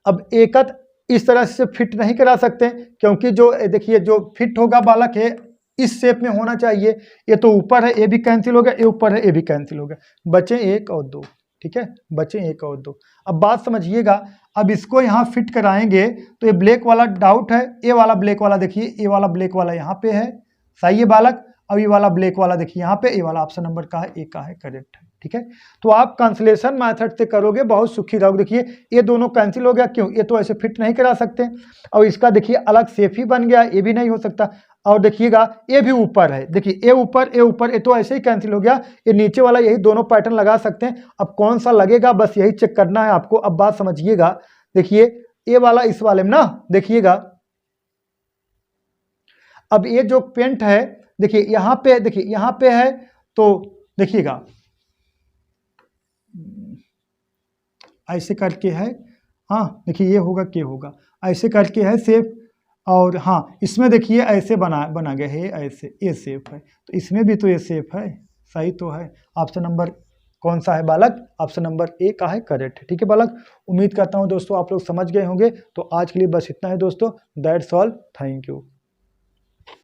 अब एकत इस तरह से फिट नहीं करा सकते, क्योंकि जो देखिए जो फिट होगा बालक है इस शेप में होना चाहिए। ये तो ऊपर है, ये भी कैंसिल हो गया, ये ऊपर है, ये भी कैंसिल हो गया, बचे 1 और 2, ठीक है, बचे 1 और 2। अब बात समझिएगा, अब इसको यहाँ फिट कराएंगे तो ये ब्लैक वाला डाउट है, ये वाला ब्लैक वाला देखिए, ये वाला ब्लैक वाला यहाँ पे है, सही है बालक। अब ये वाला ब्लैक वाला देखिए यहाँ पे, ये वाला ऑप्शन नंबर का है, ए का है, करेक्ट है, ठीक है। तो आप कैंसलेशन मेथड से करोगे, बहुत सुखी रहोगे। देखिए ये दोनों कैंसिल हो गया, क्यों, ये तो ऐसे फिट नहीं करा सकते, और इसका देखिए अलग शेप ही बन गया, ये भी नहीं हो सकता। और देखिएगा ये भी ऊपर है, देखिए ये ऊपर, ये तो ऐसे ही कैंसिल हो गया, ये नीचे वाला, यही दोनों पैटर्न लगा सकते हैं। अब कौन सा लगेगा बस यही चेक करना है आपको। अब बात समझिएगा, देखिए ये वाला इस वाले में ना, देखिएगा अब ये जो पेंट है देखिए यहाँ पे, देखिए यहाँ पे है, तो देखिएगा ऐसे करके है, हाँ देखिए ये होगा, क्या होगा, ऐसे करके है शेप, और हाँ इसमें देखिए ऐसे बना गया है, ऐसे ये शेप है, तो इसमें भी तो ये शेप है, सही तो है। ऑप्शन नंबर कौन सा है बालक, ऑप्शन नंबर ए का है, करेक्ट है, ठीक है बालक। उम्मीद करता हूँ दोस्तों आप लोग समझ गए होंगे। तो आज के लिए बस इतना है दोस्तों, दैट्स ऑल, थैंक यू।